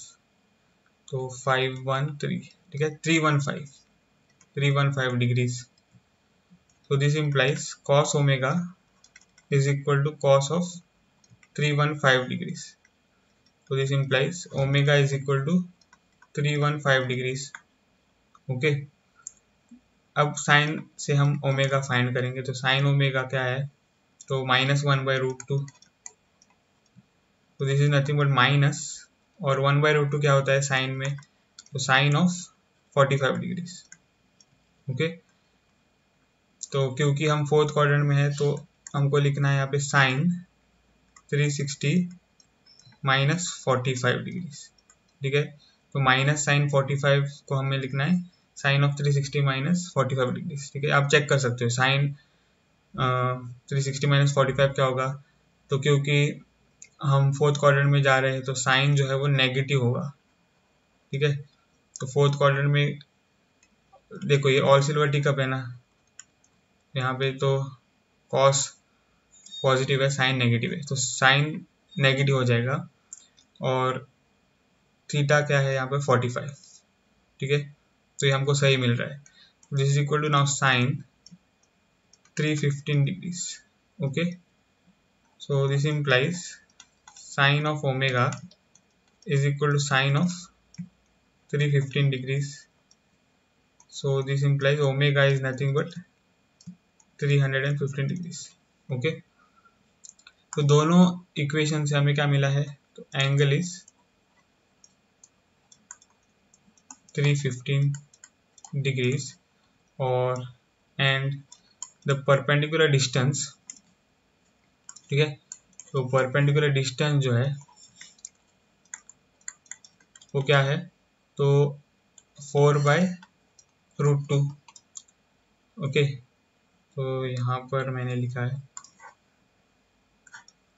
तो 513, ठीक है, 315 degrees. So this implies cos omega is equal to cos of 315 degrees. So this implies omega is equal to 315 degrees. Okay. अब sign से हम ओमेगा फाइंड करेंगे, तो साइन ओमेगा क्या है, तो -1/√2। तो this is nothing but minus, और 1/√2 क्या होता है साइन में, तो साइन ऑफ 45 डिग्रीज। ओके, तो क्योंकि हम फोर्थ क्वाड्रेंट में है तो हमको लिखना है यहाँ पे साइन 360 माइनस 45 डिग्रीज, ठीक है। तो माइनस साइन 45 को हमें लिखना है साइन ऑफ 360 माइनस 45 डिग्रीज, ठीक है। आप चेक कर सकते हो साइन 360 माइनस 45 क्या होगा, तो क्योंकि हम फोर्थ क्वाड्रेंट में जा रहे हैं तो साइन जो है वो नेगेटिव होगा, ठीक है। तो फोर्थ क्वाड्रेंट में देखो ये ऑल सिल्वर टी कप है ना, यहाँ पे तो कॉस पॉजिटिव है, साइन नेगेटिव है, तो साइन नेगेटिव हो जाएगा, और थीटा क्या है यहाँ पे 45, ठीक है। तो ये हमको सही मिल रहा है। This is equal to now sine 315 degrees. Okay, so this implies sine of omega is equal to sine of 315 degrees. So this implies omega is nothing but 315 degrees. Okay, तो दोनों इक्वेशन से हमें क्या मिला है, तो एंगल इज 315 डिग्रीज और and the perpendicular distance, ठीक है। तो परपेंडिकुलर डिस्टेंस जो है वो क्या है, तो 4/√2। ओके, तो यहाँ पर मैंने लिखा है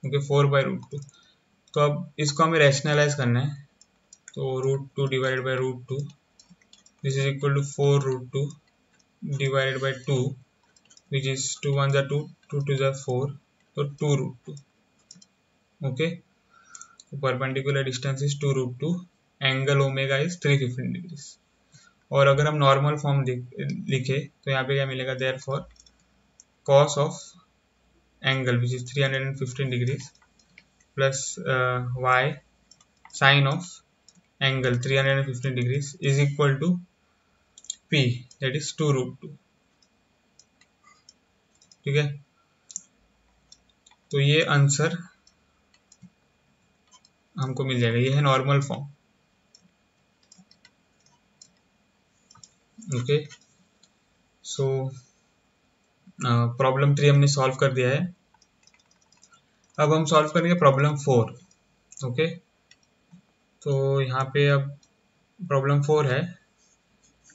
ओके 4/√2। तो अब इसको हमें रैशनलाइज करना है, तो √2 divided by √2, this is equal to 4√2 divided by 2, which is 2 1 जा 2, 2 2 जा 4, तो 2√2। ओके, तो perpendicular distance is 2√2, angle omega is 315 degrees. और अगर हम नॉर्मल फॉर्म लिखे तो यहाँ पे क्या मिलेगा, therefore cos of angle which is 315 degrees plus y sine of angle 315 degrees is equal to p, that is 2√2, ठीक है। तो ये आंसर हमको मिल जाएगा, ये है normal form. Okay, so problem 3 हमने सॉल्व कर दिया है। अब हम सॉल्व करेंगे प्रॉब्लम 4। ओके, तो यहाँ पे अब प्रॉब्लम 4 है,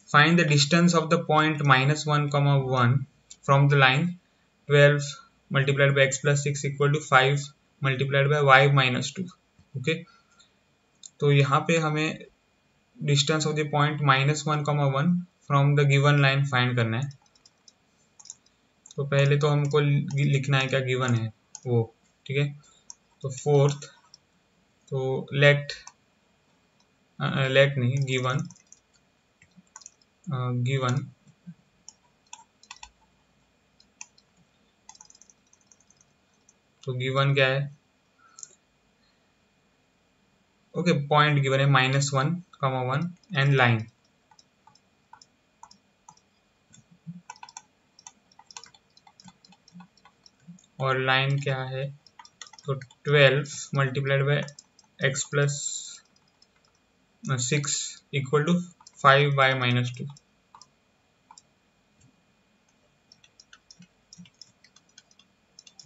find the distance of the point -1, 1 from the line 12 multiplied by x plus 6 equal to 5 multiplied by y minus 2। Okay, तो यहाँ पे हमें distance of the point -1, 1 from the given line find करना है। तो पहले तो हमको लिखना है क्या गिवन है वो, ठीक है। तो फोर्थ, तो लेट नहीं, गिवन तो गिवन क्या है, ओके, पॉइंट गिवन है -1, 1 एंड लाइन, और लाइन क्या है, तो 12 multiplied by x plus 6 equal to 5y minus 2।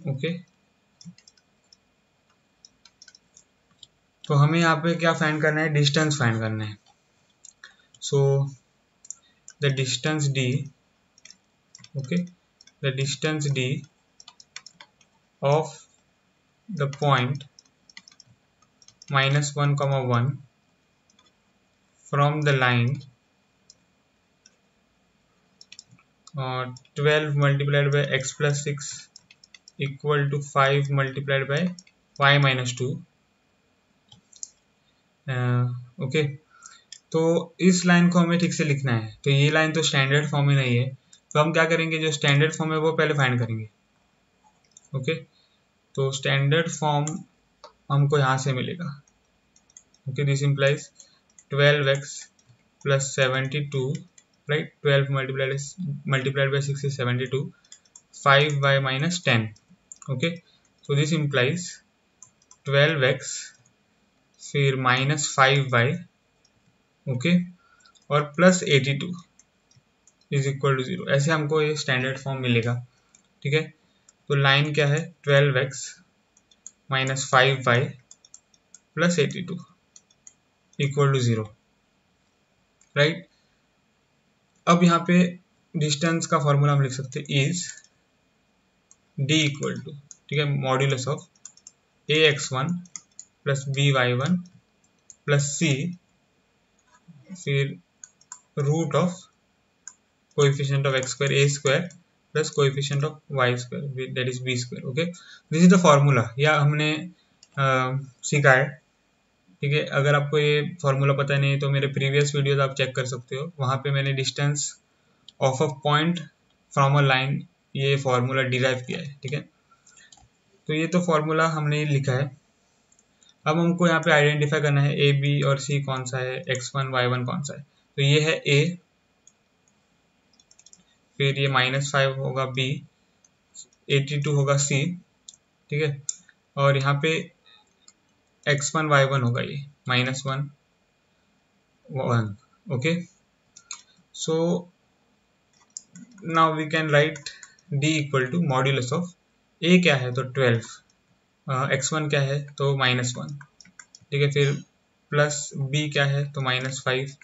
Okay, तो हमें यहाँ पे क्या फाइंड करना है, डिस्टेंस फाइंड करना है। So the distance d, okay, the distance d of the point -1, 1 from the line 12 multiplied by x plus 6 equal to 5 multiplied by y-2। Okay, तो इस लाइन को हमें ठीक से लिखना है। तो ये लाइन तो स्टैंडर्ड फॉर्म में नहीं है, तो हम क्या करेंगे, जो स्टैंडर्ड फॉर्म है वो पहले फाइंड करेंगे। ओके, तो स्टैंडर्ड फॉर्म हमको यहाँ से मिलेगा। Okay, this implies 12x plus 72, right, 12 multiplied bye 6 is 72, 5y minus 10। Okay, so this implies 12x फिर माइनस 5y, ओके, और प्लस 82 इज इक्वल टू 0। ऐसे हमको ये स्टैंडर्ड फॉर्म मिलेगा। ठीक है, तो लाइन क्या है, 12x minus 5y plus 82 equal to 0, right. अब यहाँ पे डिस्टेंस का फॉर्मूला हम लिख सकते हैं, इज डी इक्वल टू, ठीक है, modulus of ax1 plus by1 plus c फिर root of coefficient of x square a square plus coefficient of y square that is b square. Okay, this is the formula, या हमने सीखा है। ठीक है, अगर आपको ये फॉर्मूला पता नहीं है तो मेरे प्रीवियस वीडियोस आप चेक कर सकते हो, वहाँ पे मैंने distance of a point from a line ये फॉर्मूला डिराइव किया है। ठीक है, तो ये तो फॉर्मूला हमने लिखा है। अब हमको यहाँ पे आइडेंटिफाई करना है ए बी और सी कौन सा है, x1 y1 कौन सा है। तो ये है a, फिर ये -5 होगा b, 82 होगा c, ठीक है, और यहाँ पे x1 y1 होगा ये -1 1। Okay, so now we can write d equal to modulus of a क्या है तो 12, x1 क्या है तो -1, ठीक है, फिर प्लस b क्या है तो -5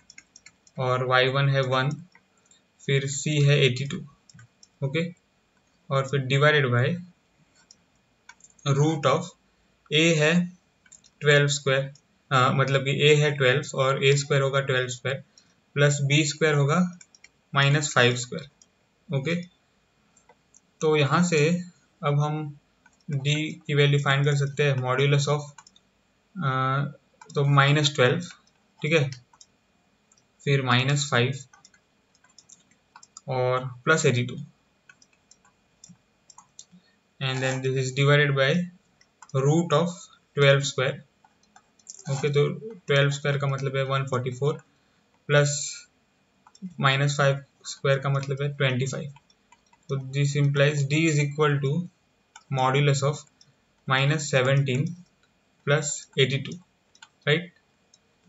और y1 है 1, फिर c है 82। ओके, और फिर divided by root of a है 12 स्क्वायर, मतलब कि a है 12 और a स्क्वायर होगा 12 स्क्वायर प्लस b स्क्वायर होगा -5 स्क्वायर। ओके, तो यहाँ से अब हम d की वैल्यू फाइंड कर सकते हैं, मॉड्यूलस ऑफ तो -12, ठीक है, फिर -5 और plus 82 and then this is divided by root of 12 square. Okay, तो 12 स्क्वायर का मतलब है 144 प्लस -5 स्क्वायर का मतलब है 25। तो this implies d is equal to modulus of -17 plus 82, right,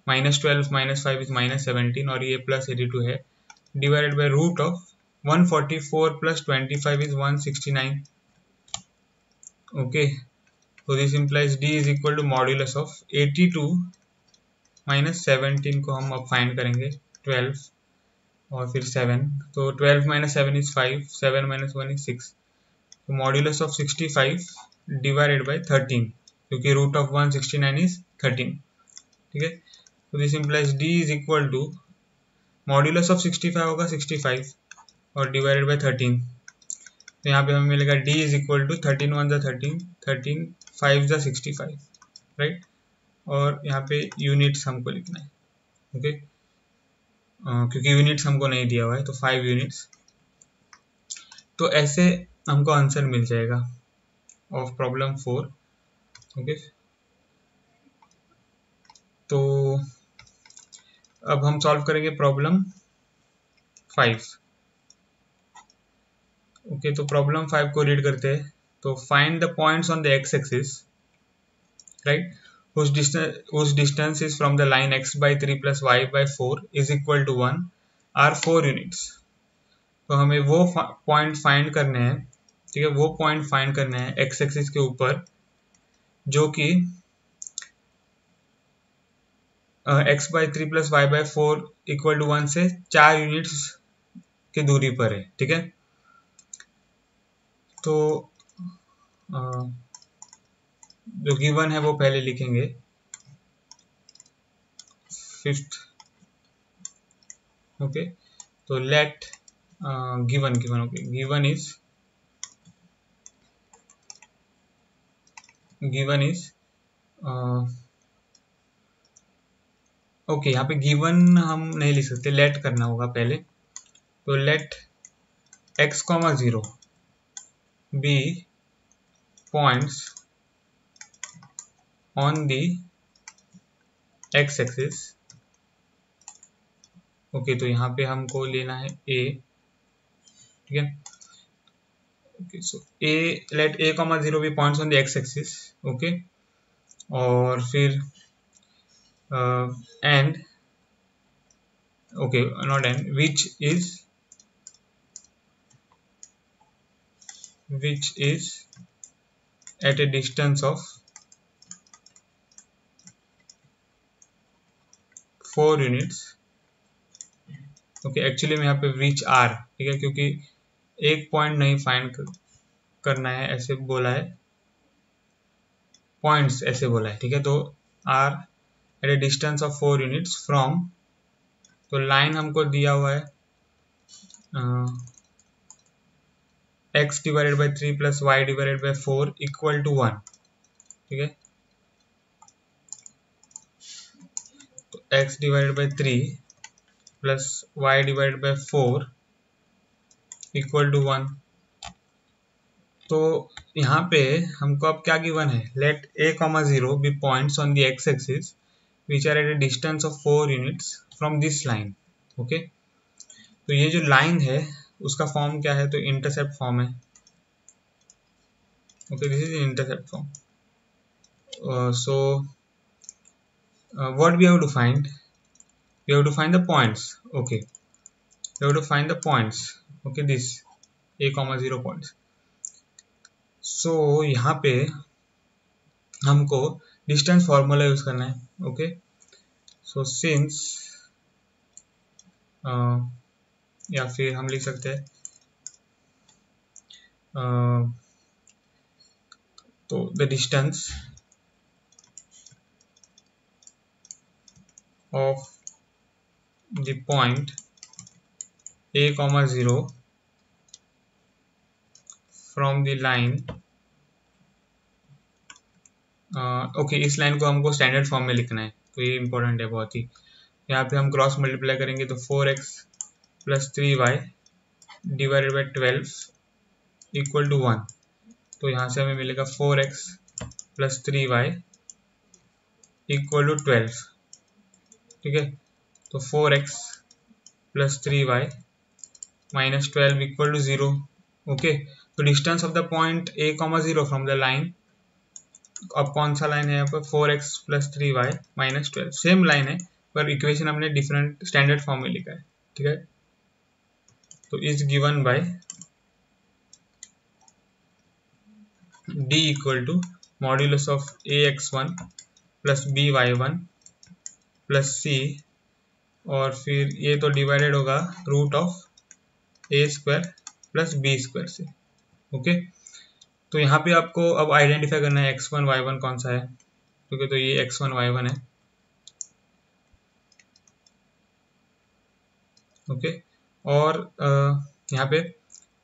-12 -5 is -17 और ये प्लस 82 है, divided by root of 144 plus 25 is 169। Okay, तो this implies d is equal to modulus of 82 -17 को हम अब फाइंड करेंगे 12 और फिर 7, तो 12 - 7 इज 5, 7 - 1 इज 6, तो मॉड्यूलस ऑफ 65 डिवाइडेड बाय 13, क्योंकि रूट ऑफ 169 इज 13। ठीक है, तो this implies d is equal to modulus of 65 होगा 65 और डिवाइडेड बाय 13, तो यहाँ पे हमें मिलेगा d is equal to 13 1 13, 13 5 65, right, और यहाँ पे यूनिट्स हमको लिखना है। ओके, क्योंकि यूनिट्स हमको नहीं दिया हुआ है तो 5 यूनिट्स, तो ऐसे हमको आंसर मिल जाएगा ऑफ प्रॉब्लम 4। ओके, तो अब हम सॉल्व करेंगे प्रॉब्लम 5। ओके, तो प्रॉब्लम 5 को रीड करते हैं। तो find the points on the x axis, right, whose distance is from the line x by 3 plus y by 4 is equal to 1 are 4 units। तो हमें वो पॉइंट फाइंड करने हैं, ठीक है, वो पॉइंट फाइंड करने हैं एक्स एक्सिस के ऊपर जो कि x by 3 plus Y by 4 equal to 1 से 4 यूनिट्स की दूरी पर है। ठीक है, तो जो गिवन है वो पहले लिखेंगे, फिफ्थ। ओके, तो let given okay, given is okay, यहाँ पे गिवन हम नहीं लिख सकते, लेट करना होगा पहले। तो let x, 0 be points on the x axis. Okay, तो यहाँ पे हमको लेना है a, ठीक है। Okay, so a, let a, 0 be points on the x axis. Okay, और फिर and, okay not and, which is at a distance of 4 units। Okay, actually में यहाँ पे which are, ठीक है, क्योंकि एक पॉइंट नहीं फाइंड करना है, ऐसे बोला है, पॉइंट्स ऐसे बोला है, ठीक है। तो are at a distance of 4 units from, तो लाइन हमको दिया हुआ है x divided by 3 plus Y divided by 4 equal to 1, ठीक है। तो x divided by 3 plus Y divided by 4 equal to 1। तो यहाँ पे हमको अब क्या गिवन है, let a, 0 be points on the x axis which are at a distance of 4 units from this line. Okay, तो ये जो लाइन है उसका फॉर्म क्या है, तो इंटरसेप्ट फॉर्म है। Okay, this is intercept form. So what we have to find, we have to find the points। okay, we have to find the points। okay, this a, 0 points। so यहाँ पे हमको distance formula use करना है। Okay, so since, या फिर हम लिख सकते हैं तो the distance of the point a, 0 from the line. Okay, इस लाइन को हमको स्टैंडर्ड फॉर्म में लिखना है, तो ये इंपॉर्टेंट है बहुत ही। यहाँ पे हम क्रॉस मल्टीप्लाई करेंगे तो 4x plus 3y divided by 12 equal to 1। तो यहाँ से हमें मिलेगा 4x plus 3y equal to 12, ठीक है। तो 4x plus 3y minus 12 equal to 0। Okay, तो distance of the point a, 0 from the line, अब कौन सा लाइन है यहाँ पर, 4x plus 3y minus 12, same line है पर इक्वेशन हमने डिफरेंट स्टैंडर्ड फॉर्म में लिखा है, ठीक है। तो is given by d equal to modulus of ax1 plus by1 plus c, और फिर ये तो डिवाइडेड होगा root of a square plus b square से। ओके, तो यहाँ पे आपको अब आइडेंटिफाई करना है x1 y1 कौन सा है, ठीक है। तो ये x1 y1 है। ओके, और यहाँ पे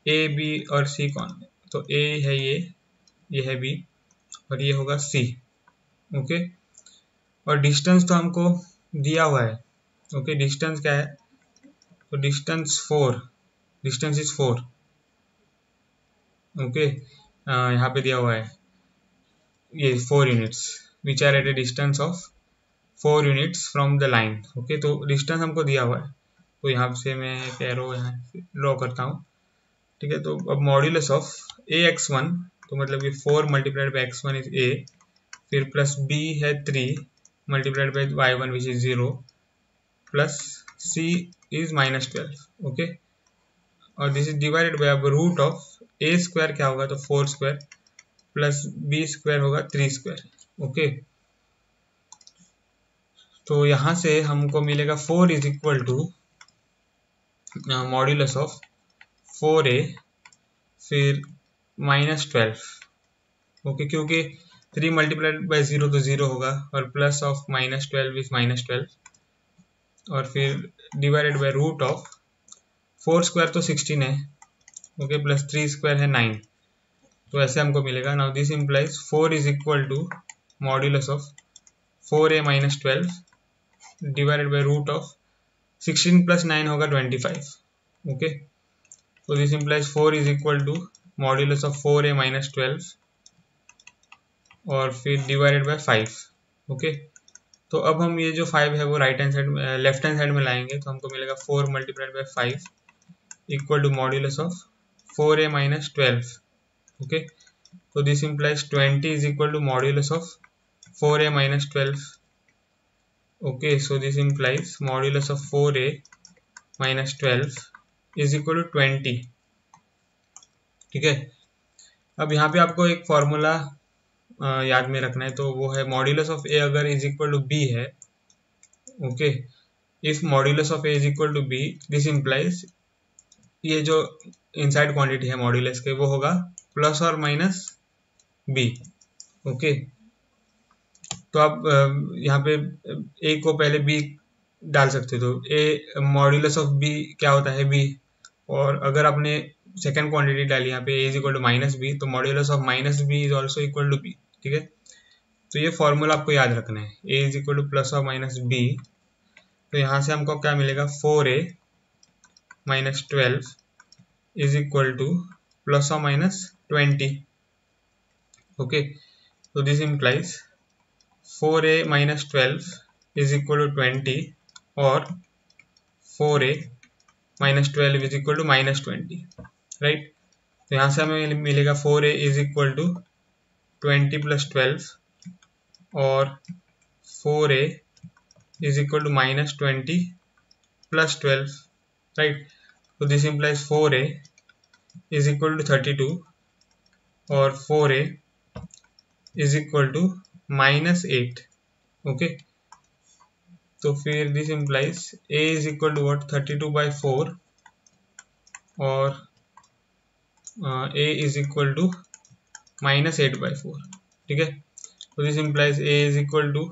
a b और c कौन है, तो a है ये है b और ये होगा c। ओके, और डिस्टेंस तो हमको दिया हुआ है। ओके, डिस्टेंस क्या है, तो डिस्टेंस 4, डिस्टेंस इज 4। ओके, यहाँ पे दिया हुआ है ये 4 units which are at a distance of 4 units from the line. Okay, तो डिस्टेंस हमको दिया हुआ है, तो यहाँ से मैं एक एरो यहाँ ड्रॉ करता हूँ, ठीक है। तो अब मॉड्यूलस ऑफ ax1, तो मतलब कि 4 multiplied by x1 is a, फिर प्लस b है 3 multiplied by y1 which is 0 plus c is minus 12। Okay, और दिस इज डिवाइडेड बाई अब रूट ऑफ a स्क्वायर क्या होगा, तो 4 स्क्वायर प्लस b स्क्वायर होगा 3 स्क्वायर। ओके, तो यहाँ से हमको मिलेगा 4 is equal to modulus of 4a फिर माइनस 12, ओके, क्योंकि 3 मल्टीप्लाइड बाई 0 तो 0 होगा, और प्लस ऑफ -12 इज -12, और फिर divided by root of 4 square तो 16 है, ओके, प्लस 3 स्क्वायर है 9, तो ऐसे हमको मिलेगा। Now this implies 4 is equal to modulus of 4a minus 12 divided by root of 16 plus 9 होगा 25, ओके। तो this implies 4 is equal to modulus of 4a minus 12 और फिर डिवाइडेड बाई 5, ओके। तो अब हम ये जो 5 है वो राइट हैंड साइड में, लेफ्ट हैंड साइड में लाएंगे, तो हमको मिलेगा 4 multiplied by 5 equal to modulus of 4a minus 12, okay. So this implies 20 is equal to modulus of 4a minus 12. Okay, so this implies modulus of 4a minus 12 is equal to 20. ठीक है, अब यहाँ पे आपको एक फॉर्मूला याद में रखना है, तो वो है मॉड्यूलस ऑफ a अगर इज इक्वल टू b है, okay, if modulus of a is equal to b, this implies ये जो इनसाइड क्वांटिटी है मॉड्यूलस के वो होगा प्लस और माइनस b, ओके। तो आप यहाँ पे a को पहले b डाल सकते हो, तो a मॉड्यूलस ऑफ b क्या होता है b, और अगर आपने सेकेंड क्वांटिटी डाली यहाँ पे a is equal to minus b, तो modulus of minus b is also equal to b, ठीक है। तो ये फॉर्मूला आपको याद रखना है, a is equal two plus और माइनस b। तो यहाँ से हमको क्या मिलेगा, 4a minus 12 is equal two plus और माइनस 20, ओके। तो this implies 4a minus 12 is equal to 20 और 4a minus 12 is equal to minus 20, right. तो यहाँ से हमें मिलेगा 4a is equal to 20 plus 12 और 4a is equal to minus 20 plus 12, right. तो this implies 4a is equal to 32 और 4a is equal to minus 8, okay. तो फिर this implies a is equal to what, 32/4 और a is equal to -8/4, ठीक है। तो this implies a is equal to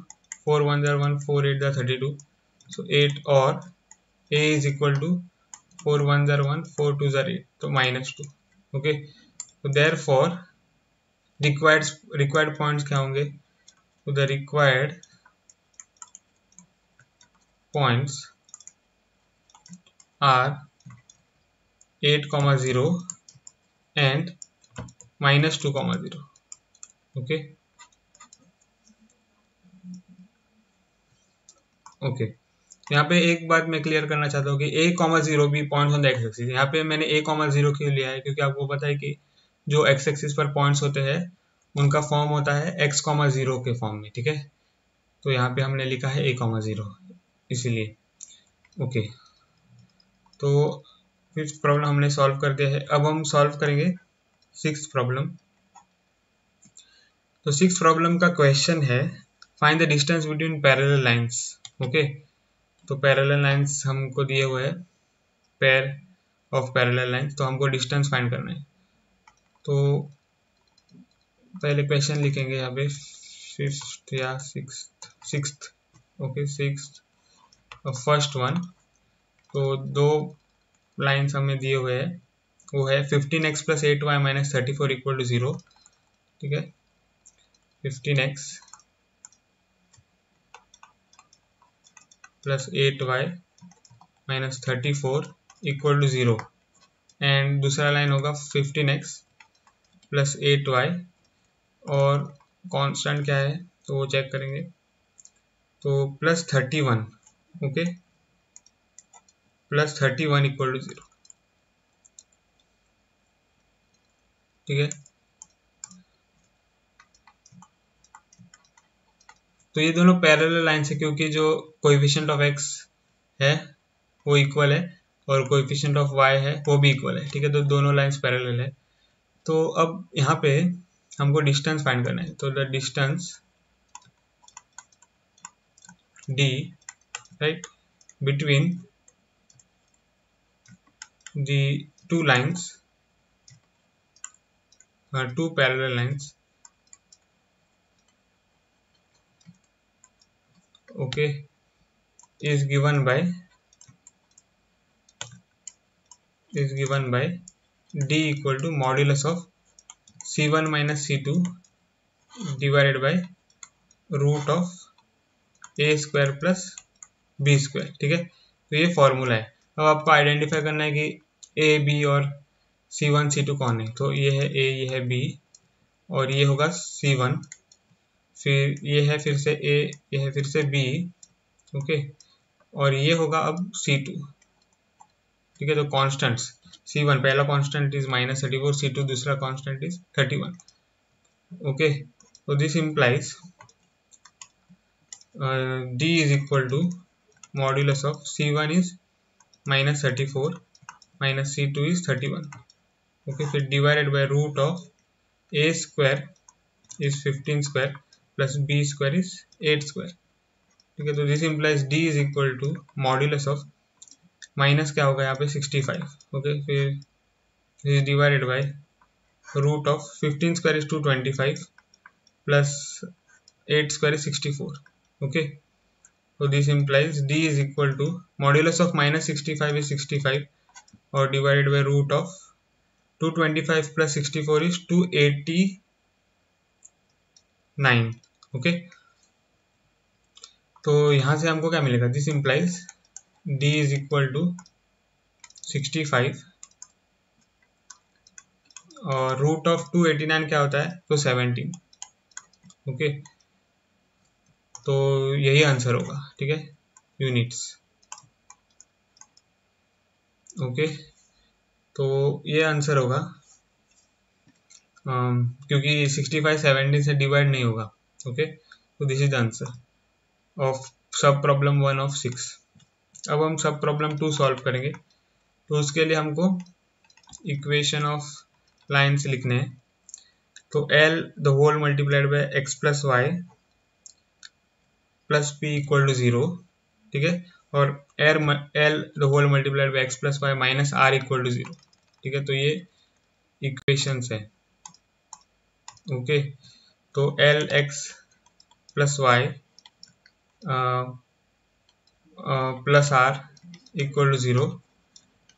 4 1 जार 1 4 8 जार 32, सो 8, और a इज इक्वल टू 4 1 जार 1 4 2 जार 8, तो -2, ओके। तो देयरफॉर रिक्वायर्ड पॉइंट्स क्या होंगे, तो the required points are 8, 0 and -2, 0, okay, okay. यहाँ पे एक बात मैं क्लियर करना चाहता हूँ कि a, 0 भी points on the x axis. यहाँ पे मैंने a, 0 क्यों लिया है, क्योंकि आपको पता है कि जो एक्स एक्सिस पर पॉइंट्स होते हैं उनका फॉर्म होता है x, 0 के फॉर्म में, ठीक है। तो यहाँ पे हमने लिखा है a, 0 इसीलिए, ओके। तो फिफ्थ प्रॉब्लम हमने सॉल्व कर दिया है। अब हम सॉल्व करेंगे सिक्स्थ प्रॉब्लम। तो सिक्स्थ प्रॉब्लम का क्वेश्चन है find the distance between parallel lines, okay. तो पैरेलल लाइंस हमको दिए हुए हैं, पेयर ऑफ पैरेलल लाइंस, तो हमको डिस्टेंस फाइंड करना है। तो पहले क्वेश्चन लिखेंगे यहाँ पे फिफ्थ या sixth, okay, sixth first one. तो दो लाइंस हमें दिए हुए हैं, वो है 15x plus 8y minus 34 equal to 0, ठीक है। 15x plus 8y minus 34 equal to 0, and दूसरा लाइन होगा 15x प्लस 8y और कांस्टेंट क्या है तो वो चेक करेंगे, तो plus 31, okay, plus 31 equal to 0, ठीक है। तो ये दोनों पैरेलल लाइंस है क्योंकि जो कोएफिशिएंट ऑफ x है वो इक्वल है और कोएफिशिएंट ऑफ y है वो भी इक्वल है, ठीक है। तो दोनों लाइंस पैरेलल है। तो अब यहाँ पे हमको डिस्टेंस फाइंड करना है, तो the distance d, right, between the two lines, two parallel lines okay, is given by d equal to modulus of c1 minus c2 divided by root of A square plus B square. ठीक है, तो ये formula है। अब आपको identify करना है कि ए बी और C1 C2 कौन है। तो ये है ए, ये है बी और ये होगा C1, फिर ये है फिर से ए, ये है फिर से बी, ओके, और ये होगा अब C2। ठीक है, तो कॉन्स्टेंट्स C1 पहला कॉन्स्टेंट इज -34, C2 दूसरा कॉन्स्टेंट इज 31। ओके, तो this implies d is equal to modulus of C1 is -34 minus C2 is 31। okay, फिर divided by root of a square is 15 square plus b square is 8 square। ठीक है, तो this implies d is equal to modulus of minus क्या होगा यहाँ पे 65। Okay, फिर is divided by root of 15 square is 225 plus 8 square is 64। okay, so this implies d is equal to modulus of -65 is 65 और divided by root of 225 plus 64 is 289। Okay, तो यहाँ से हमको क्या मिलेगा, this implies d is equal to 65 और root of 289 क्या होता है, तो 17। ओके, तो यही आंसर होगा। ठीक है, यूनिट्स। ओके, तो ये आंसर होगा क्योंकि 65 17 से डिवाइड नहीं होगा। ओके, तो this is the answer of सब प्रॉब्लम 1 ऑफ 6। अब हम सब प्रॉब्लम 2 सॉल्व करेंगे, तो उसके लिए हमको इक्वेशन ऑफ लाइन्स लिखने हैं। तो L the whole multiplied by x plus Y plus P equal to 0। ठीक है, और L the whole multiplied by x plus Y minus R equal to 0। ठीक है, तो ये इक्वेशंस है। ओके, तो L x plus Y plus R equal to 0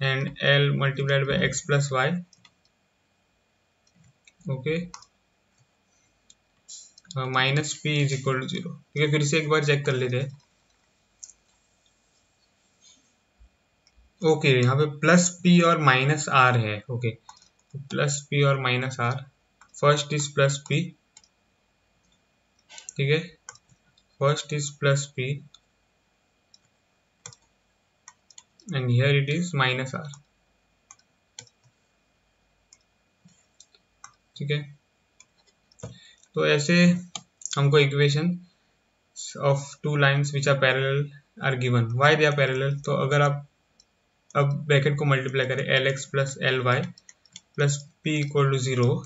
and L multiplied by x plus Y, okay, minus P is equal to 0। ठीक है, फिर से एक बार चेक कर लेते हैं। ओके, यहाँ पे प्लस पी और माइनस आर है। ओके, तो प्लस पी और minus R, first is plus P. ठीक है, first is plus P and here it is minus R. ठीक है, तो ऐसे हमको equation of two lines which are parallel are given. Why they are parallel, तो अगर आप अब ब्रैकेट को मल्टीप्लाई करें L X plus L Y plus P equal to 0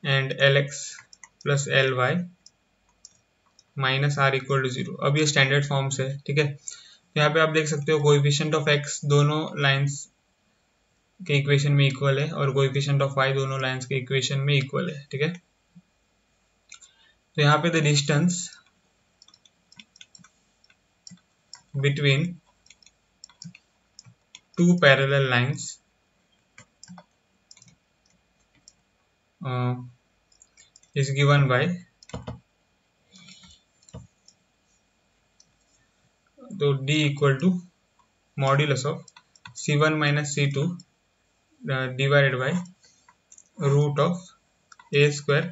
and L X plus L Y minus R equal to 0। अब ये standard forms है। ठीक है, तो यहाँ पे आप देख सकते हो कोएफिशिएंट ऑफ एक्स दोनों लाइन्स के इक्वेशन में इक्वल है और कोएफिशिएंट ऑफ वाई दोनों लाइन्स के इक्वेशन में इक्वल है। ठीक है, तो यहाँ पे the distance between two parallel lines is given by, तो d equal to modulus of c1 minus c2 divided by root of a square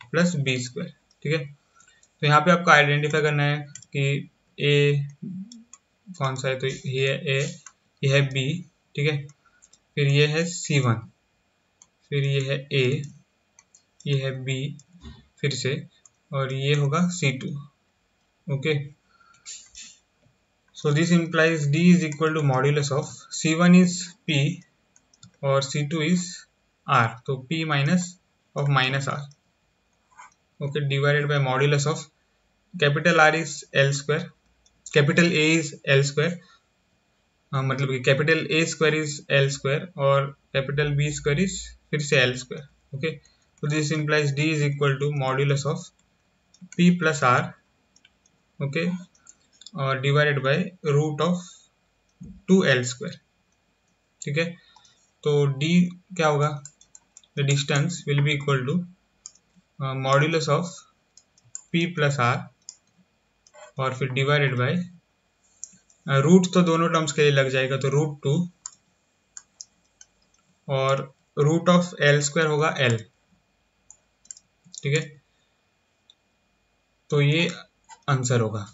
plus b square। ठीक है, तो यहाँ पे आपको आइडेंटिफाई करना है कि a कौन सा है, तो ये है a, ये है b। ठीक है, फिर ये है C1, फिर ये है A, ये है B फिर से, और ये होगा C2। Okay, so this implies D is equal to modulus of C1 is P और C2 इज R, तो P minus of minus R। Okay, divided by modulus of capital R is L square, capital A is L square, मतलब कि capital A square is L square और capital B square is फिर से L square. Okay, तो this implies D is equal to modulus of P plus R, okay, और divided by root of 2l²। ठीक है, तो d क्या होगा, the distance will be equal to modulus of p plus r और फिर divided by root तो दोनों टर्म्स के लिए लग जाएगा, तो √2 और रूट ऑफ l² होगा l। ठीक है, तो ये आंसर होगा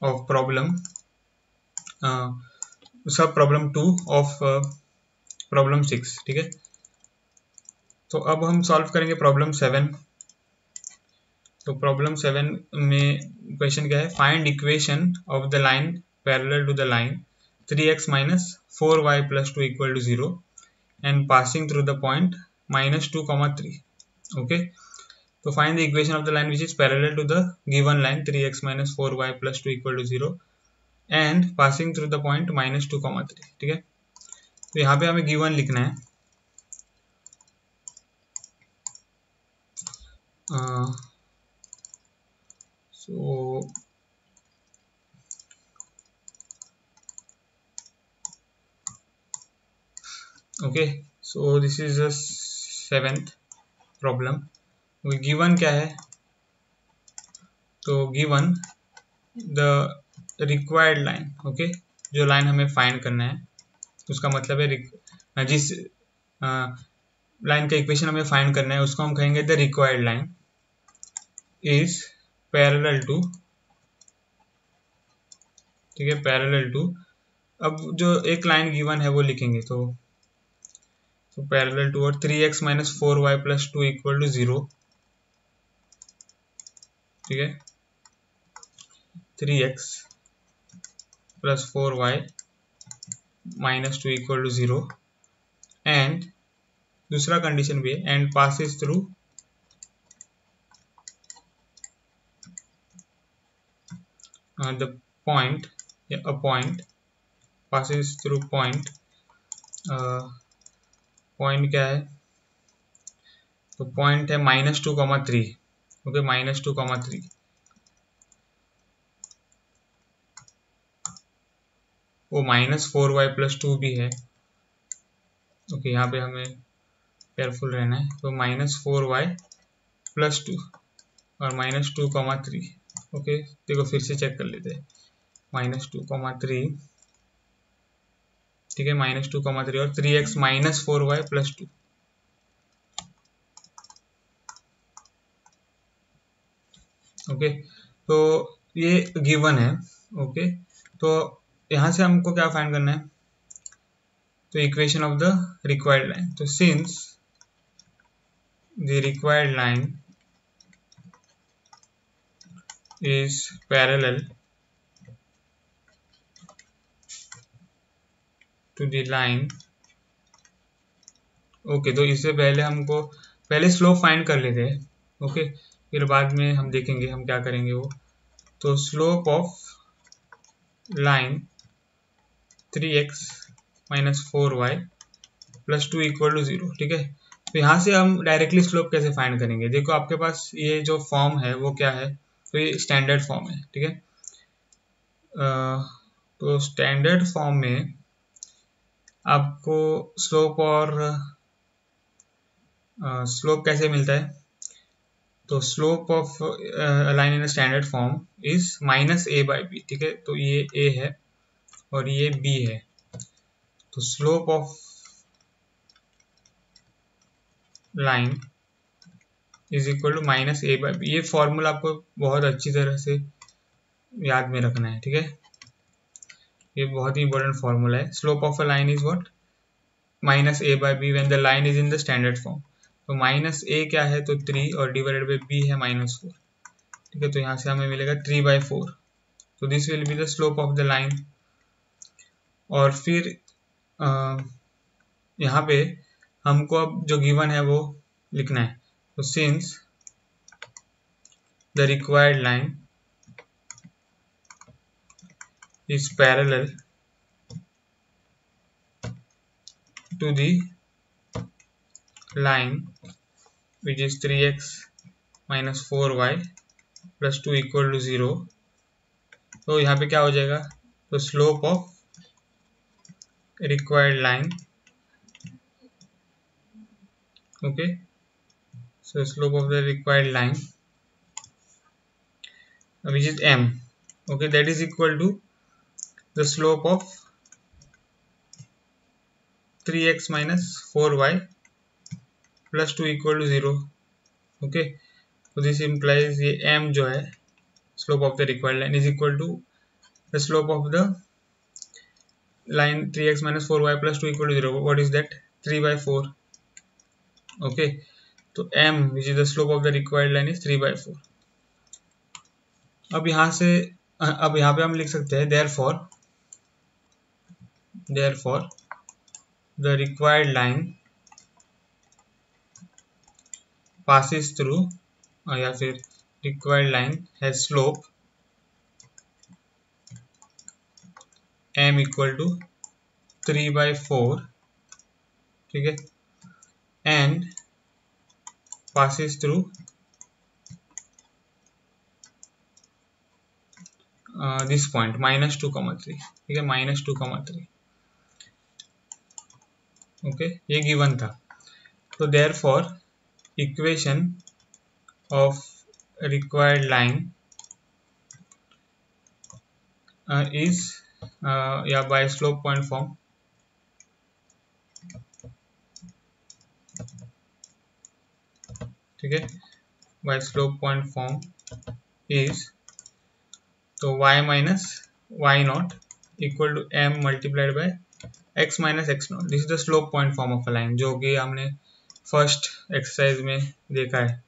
ऑफ प्रॉब्लम सब प्रॉब्लम 2 ऑफ प्रॉब्लम 6। ठीक है, तो अब हम सॉल्व करेंगे प्रॉब्लम 7। तो प्रॉब्लम 7 में क्वेश्चन क्या है, find equation of the line parallel to the line 3x minus 4y plus 2 equal to 0 and passing through the point -2, 3। okay, तो find the equation of the line which is parallel to the given line 3x minus 4y plus 2 equal to 0 and passing through the point -2, 3। ठीक है, तो यहाँ पे हमें given लिखना है। So okay, so this is the 7th problem. Given क्या है, तो given the required line. Okay, जो लाइन हमें फाइंड करना है उसका मतलब है जिस लाइन का इक्वेशन हमें फाइंड करना है उसको हम कहेंगे the required line is parallel to. ठीक है, पैरेलल टू, अब जो एक लाइन गिवन है वो लिखेंगे, तो पैरेलल टू और 3x minus 4y plus 2 equal to 0। ठीक है, 3x plus 4y minus 2 equal to 0 and दूसरा कंडीशन भी है, and passes through the point, a point passes through point। Point क्या है, तो पॉइंट है -2, 3। ओके, -2, 3। वो -4y plus 2 भी है। ओके, यहाँ पे हमें केयरफुल रहना है। तो -4y plus 2 और -2, 3। ओके, देखो फिर से चेक कर लेते हैं, -2, 3। ठीक है, -2, 3 और 3x minus 4y plus 2। Okay, तो ये गिवन है। ओके, तो यहाँ से हमको क्या फाइंड करना है, तो equation of the required line. तो since the required line is parallel to the line। Okay, तो इससे पहले हमको पहले स्लोप फाइंड कर लेते हैं। ओके, फिर बाद में हम देखेंगे हम क्या करेंगे वो। तो slope of line 3x minus 4y plus 2 equal to 0। ठीक है, तो यहाँ से हम डायरेक्टली स्लोप कैसे फाइंड करेंगे, देखो आपके पास ये जो फॉर्म है वो क्या है, तो ये स्टैंडर्ड फॉर्म है। ठीक है, तो स्टैंडर्ड फॉर्म में आपको स्लोप और स्लोप कैसे मिलता है, तो slope of line in standard form is -a/b। ठीक है, तो ये a है और ये b है, तो slope of line is equal to -a/b। ये फॉर्मूला आपको बहुत अच्छी तरह से याद में रखना है। ठीक है, ये बहुत ही इंपॉर्टेंट फॉर्मूला है। Slope of a line is what, -a/b when the line is in the standard form. तो -a क्या है, तो 3 और डिवाइडेड बाय b है -4। ठीक है, तो यहाँ से हमें मिलेगा 3/4। तो this will be the slope of the line. और फिर यहाँ पे हमको अब जो गिवन है वो लिखना है। तो since the required line is parallel to the line which is 3x minus 4y plus 2 equal to 0 तो यहाँ पे क्या हो जाएगा, तो slope of required line, okay, so slope of the required line which is m, okay, that is equal to the slope of 3x minus 4y plus 2 equal to 0, okay, so this implies ये m जो है slope of the required line is equal to the slope of the line 3x minus 4y plus 2 equal to 0. What is that? 3/4, okay, तो m which is the slope of the required line is 3/4. अब यहाँ पे हम लिख सकते हैं therefore the required line passes through या फिर required line has slope m equal to 3/4, ठीक है, and passes through this point -2,3, ठीक है, -2,3, ओके, ये गिवन था. तो therefore equation of required line is by slope point form, ठीक है, by slope point form is, तो y minus y naught equal to m multiplied by x minus x naught. This is the slope point form of a line, जो कि हमने first exercise में देखा है,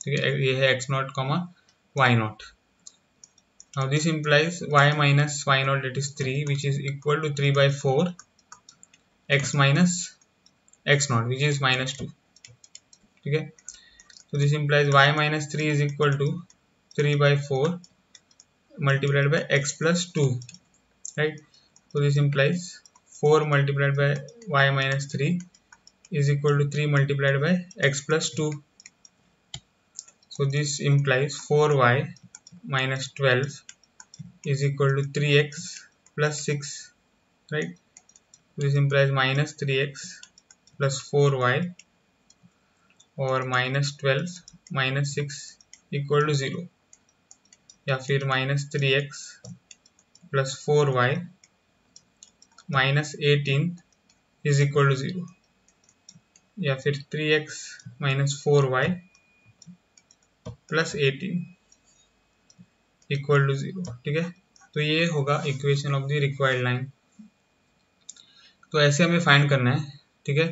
ठीक है, ये है x naught comma y naught. Now this implies y minus y naught, that is 3, which is equal to 3/4 x minus x naught, which is -2, ठीक है. So this implies y minus 3 is equal to 3/4 multiplied by x plus 2, right? So this implies 4 multiplied by y minus 3 is equal to 3 multiplied by x plus 2. So this implies 4y minus 12 is equal to 3x plus 6, right? So this implies minus 3x plus 4y और minus 12 minus 6 equal to 0, या फिर -3x plus 4y minus 18 is equal to 0, या फिर 3x minus 4y plus 18 equal to 0, ठीक है. तो ये होगा equation of the required line. तो ऐसे हमें फाइंड करना है, ठीक है.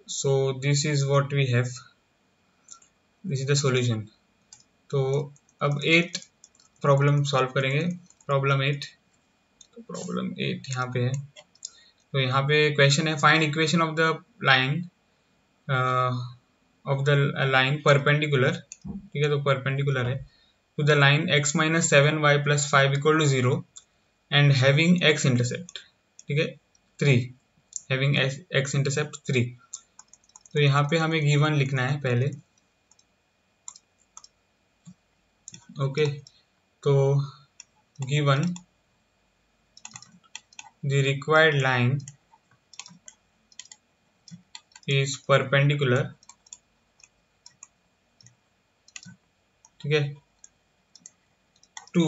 So this is what we have, this is the solution. तो अब 8 प्रॉब्लम सॉल्व करेंगे. प्रॉब्लम 8, तो प्रॉब्लम 8 यहाँ पे है. तो यहाँ पे क्वेश्चन है find equation of the line perpendicular, ठीक है, तो परपेंडिकुलर है to the line x minus 7y plus 5 equal to 0 and having x intercept, ठीक है, 3, having x intercept 3. तो यहाँ पे हमें गिवन लिखना है पहले, ओके. तो given the required line is perpendicular, ठीक है, to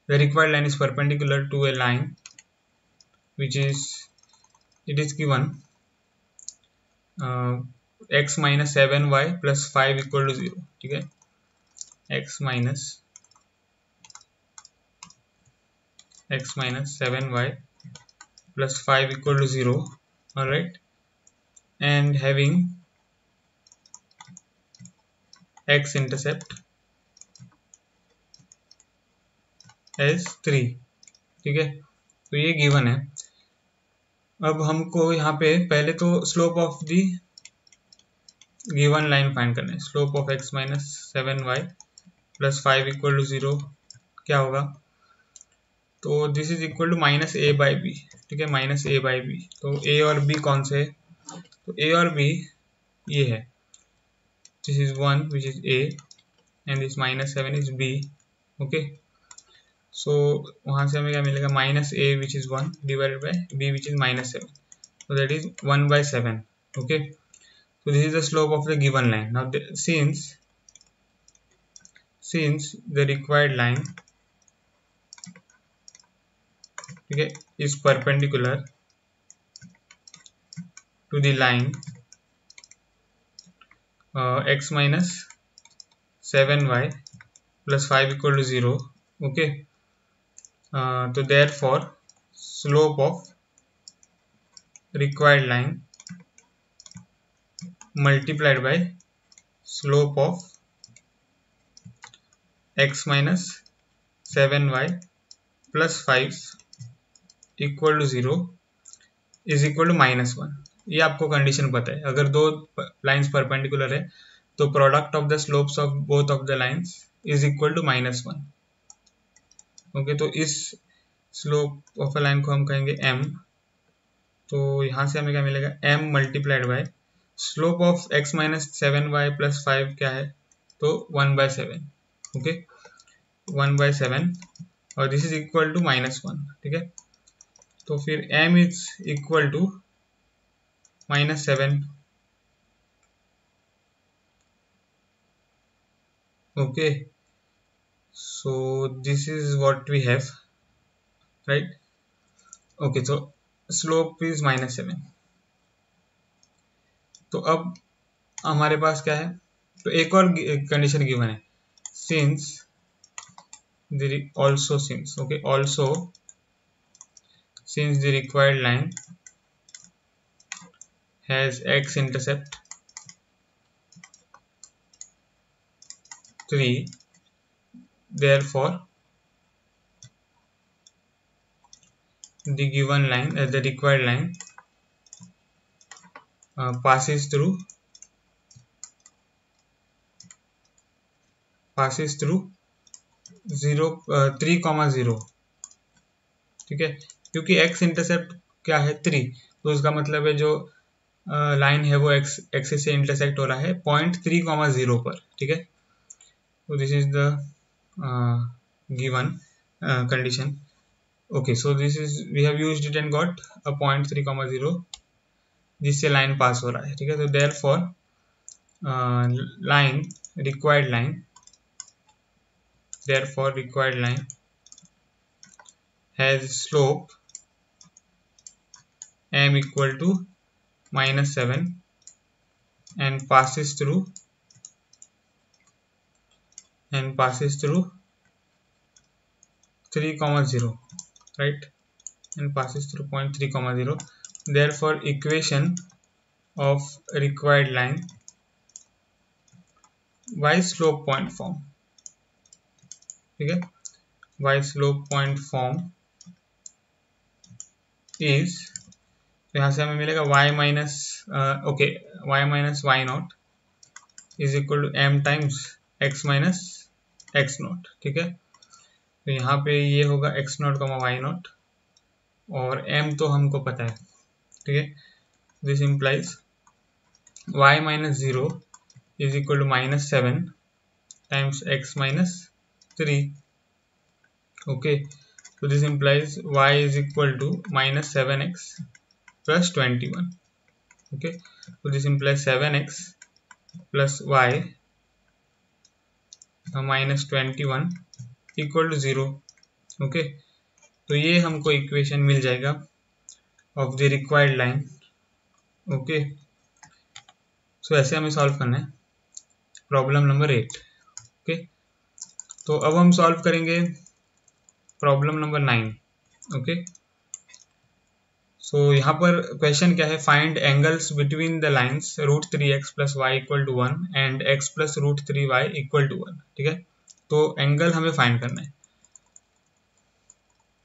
the required line is perpendicular to a line which is, it is given x minus 7y plus 5 equal to 0, ठीक है, x minus 7y plus 5 equal to 0, all right, and having x intercept as 3, ठीक है. तो ये given है. अब हमको यहाँ पे पहले तो slope of the given line find करना है. Slope of x minus 7y plus 5 equal to 0 क्या होगा, तो this is equal to -a/b, ठीक है, -a/b. तो a और b कौन से है, तो a और b ये है, this is 1 which is a and this -7 is b. Okay, so वहाँ से हमें क्या मिलेगा, -a which is 1 divided by b which is -7, so that is 1/7. Okay, so this is the slope of the given line. Now since the required line, okay, is perpendicular to the line x minus 7y plus 5 equal to 0. Okay, so therefore slope of required line multiplied by slope of x minus 7y plus 5 equal to 0 is equal to -1. ये आपको condition पता है, अगर दो lines perpendicular है तो product of the slopes of both of the lines is equal to -1. Okay, तो इस स्लोप ऑफ अ लाइन को हम कहेंगे m. तो यहाँ से हमें क्या मिलेगा, m multiplied by slope of x minus 7y plus 5 क्या है, तो 1/7. ओके, 1/7 और दिस इज इक्वल टू -1. ठीक है, तो फिर m is equal to -7. okay, so this is what we have, right? okay, so slope is -7. तो अब हमारे पास क्या है, तो एक और कंडीशन गिवन है, since the required line has x intercept 3, therefore the given line the required line passes through 3,0. ठीक है, क्योंकि x इंटरसेप्ट क्या है 3, तो उसका मतलब है जो लाइन है वो x एक्सिस से इंटरसेक्ट हो रहा है पॉइंट 3,0 पर. ठीक है, तो this is the given condition. Okay, so this is we have used it and got a point 3,0 जिससे लाइन पास हो रहा है. ठीक है, तो therefore required line has slope m equal to -7 and passes through 3,0, right, and passes through point 3,0. therefore equation of required line y slope point form. ठीक है, y slope point form is, तो यहाँ से हमें मिलेगा y minus y not is equal to m times x minus x not. ठीक है, तो यहाँ पे ये होगा x not comma y not और m तो हमको पता है. ठीक है, this implies y minus 0 is equal to -7 times x minus 3. okay, so this implies y is equal to -7x plus 21. okay, so this implies 7x plus y minus 21 equal to 0. okay, तो ये हमको equation मिल जाएगा of the required line. Okay, so ऐसे हमें solve करना है problem number 8. Okay, तो अब हम सॉल्व करेंगे प्रॉब्लम नंबर 9. ओके, सो यहाँ पर क्वेश्चन क्या है, find angles between the lines √3x plus y equal to 1 and x plus √3y equal to 1. ठीक है, तो एंगल हमें फाइंड करना है.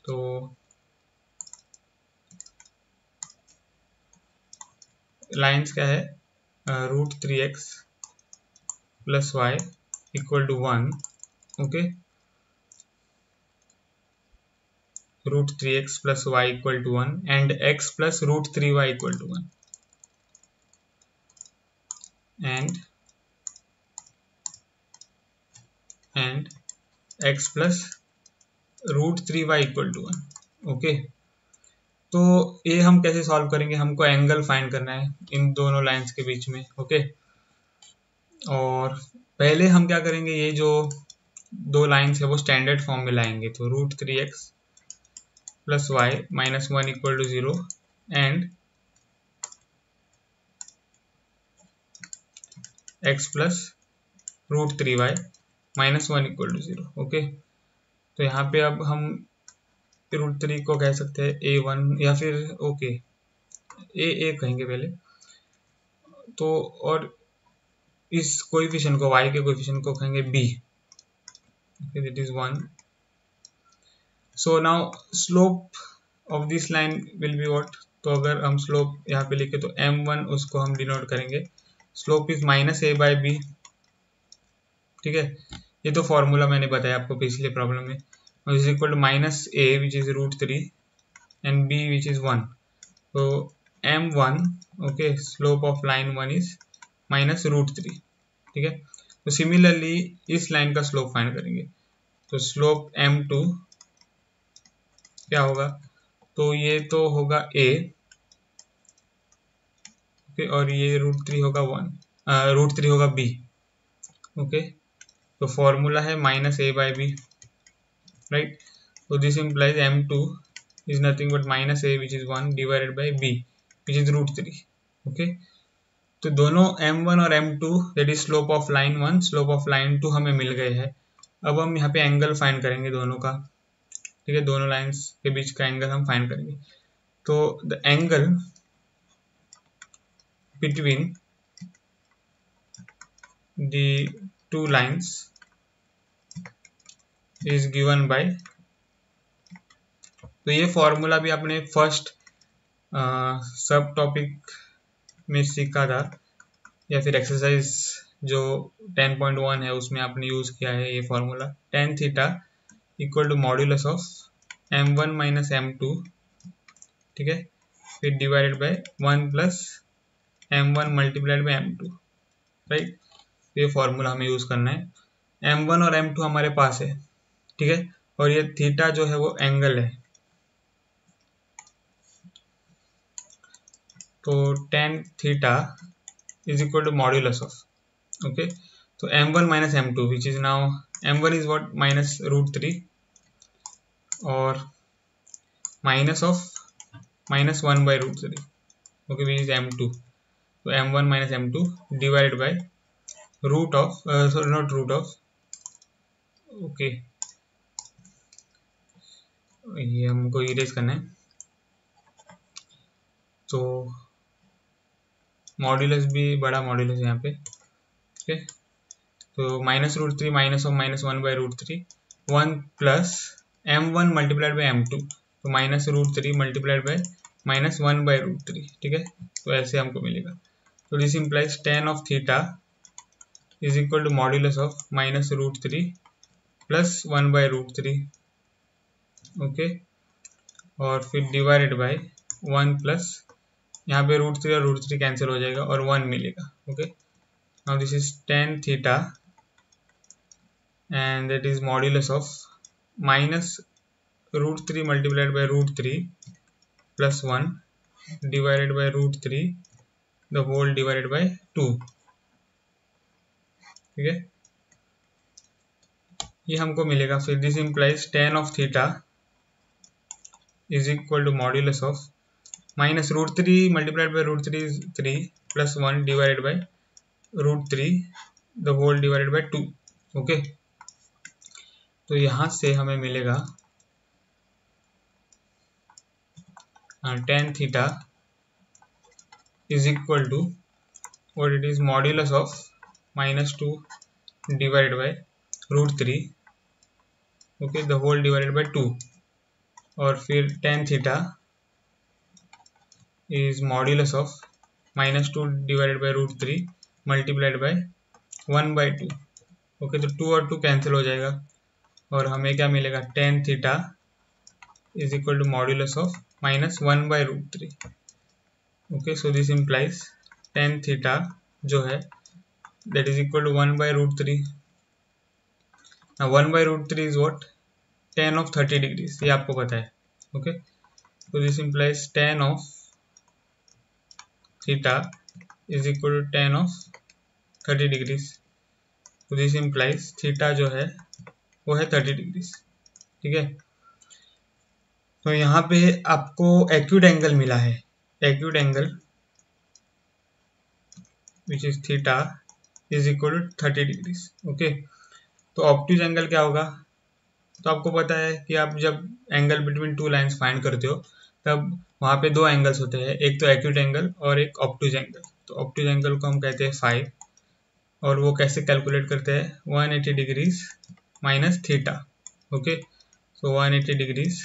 तो लाइंस क्या है, √3x plus y equal to 1. Okay, √3x plus y equal to 1 and x plus √3y equal to 1 and and x plus √3y equal to 1। Okay, तो ये हम कैसे सॉल्व करेंगे, हमको एंगल फाइंड करना है इन दोनों लाइंस के बीच में। ओके, और पहले हम क्या करेंगे, ये जो दो लाइंस है वो स्टैंडर्ड फॉर्म में लाएंगे। तो √3x plus y minus 1 equal to 0 and x plus √3y minus 1 equal to 0। Okay, तो यहाँ पे अब हम √3 को कह सकते हैं a1 या फिर ओके a कहेंगे पहले तो, और इस कोएफिशिएंट को y के कोएफिशिएंट को कहेंगे b। okay, that is 1. So now slope of this line will be what? तो अगर हम स्लोप यहाँ पे लिखे तो m1 उसको हम डिनोट करेंगे, slope is minus a by b. ठीक है, ये तो फॉर्मूला मैंने बताया आपको पिछले प्रॉब्लम में, is equal to minus a which is √3 and b which is 1। तो m1 okay, slope of line 1 is minus √3। ठीक है, तो सिमिलरली इस लाइन का स्लोप फाइंड करेंगे। तो स्लोप m2 क्या होगा, तो ये तो होगा a ओके, और ये √3 होगा 1, √3 होगा b। ओके, तो फॉर्मूला है minus a by b, right. तो this implies m2 is nothing but minus a which is 1 divided by b which is √3। Okay, तो दोनों m1 और m2 that is slope of line 1 slope of line 2 हमें मिल गए हैं। अब हम यहाँ पे एंगल फाइंड करेंगे दोनों का। ठीक है, दोनों लाइंस के बीच का एंगल हम फाइंड करेंगे। तो the angle between the two lines is given by, तो ये फॉर्मूला भी आपने फर्स्ट सब टॉपिक में सीखा था या फिर एक्सरसाइज जो 10.1 है उसमें आपने यूज किया है ये formula. tan theta equal to modulus of m1 minus m2। ठीक है, फिर divided by 1 plus m1 multiplied by m2, right. ये फॉर्मूला हमें यूज करना है। m1 और m2 हमारे पास है, ठीक है, और ये थीटा जो है वो एंगल है। तो tan theta is equal to modulus of, okay, तो m1 minus m2 which is now m1 is what minus √3 और minus of minus 1 by √3, okay, which is m2। तो m1 minus m2 divided by root of, sorry not root of, okay, ये हमको erase करना है। तो modulus भी बड़ा modulus है यहाँ पे, ठीक है। तो minus √3 minus of minus 1 by √3 1 plus m1 multiplied by m2, तो minus √3 multiplied by minus 1 by √3। ठीक है, तो ऐसे हमको मिलेगा। तो this implies tan of theta is equal to modulus of minus √3 plus 1 by √3, okay, और फिर डिवाइडेड बाई 1 प्लस, यहाँ पे √3 और √3 कैंसिल हो जाएगा और 1 मिलेगा। Okay, now this is tan theta and that is modulus of minus √3 multiplied by √3 plus 1 divided by √3 the whole divided by 2। ठीक है, ये हमको मिलेगा। फिर this implies tan of theta is equal to modulus of minus √3 multiplied by √3 is 3 plus 1 divided by √3 the whole divided by 2। Okay, तो यहाँ से हमें मिलेगा tan theta is equal to what it is modulus of minus 2 divided by √3, okay, the whole divided by 2, और फिर tan theta is modulus of minus 2 divided by √3 multiplied by 1 by 2, okay, तो 2 और 2 cancel हो जाएगा और हमें क्या मिलेगा, tan theta is equal to modulus of minus 1 by √3। Okay, so this implies tan theta जो है that is equal to 1 by √3। 1/√3 is what, tan of 30 degrees, ये आपको पता है। ओके, तो this implies tan of theta is equal to tan of 30 degrees. तो this implies theta जो है वो है 30 डिग्रीज। ठीक है, तो यहाँ पे आपको एक्यूट एंगल मिला है, acute angle which is theta is equal to 30 degrees. Okay, तो ऑब्ट्यूज एंगल क्या होगा, तो आपको पता है कि आप जब angle between two lines find करते हो तब वहाँ पे दो एंगल्स होते हैं, एक तो एक्यूट एंगल और एक ऑब्ट्यूज एंगल। तो ऑब्ट्यूज एंगल को हम कहते हैं फाई, और वो कैसे कैलकुलेट करते हैं, 180 degrees minus theta. Okay, so 180 degrees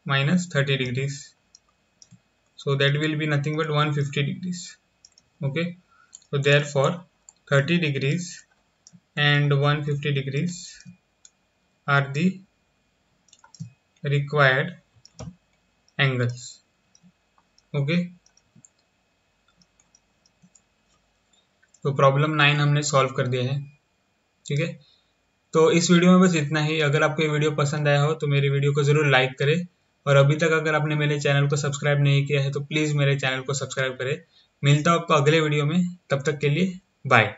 minus 30 degrees, so that will be nothing but 150 degrees. Okay, so therefore 30 degrees and 150 degrees are the required angles. Okay, तो प्रॉब्लम 9 हमने सॉल्व कर दिया है। ठीक है, तो इस वीडियो में बस इतना ही। अगर आपको ये वीडियो पसंद आया हो तो मेरी वीडियो को ज़रूर लाइक करें, और अभी तक अगर आपने मेरे चैनल को सब्सक्राइब नहीं किया है तो प्लीज़ मेरे चैनल को सब्सक्राइब करें। मिलता हूँ आपको अगले वीडियो में, तब तक के लिए बाय।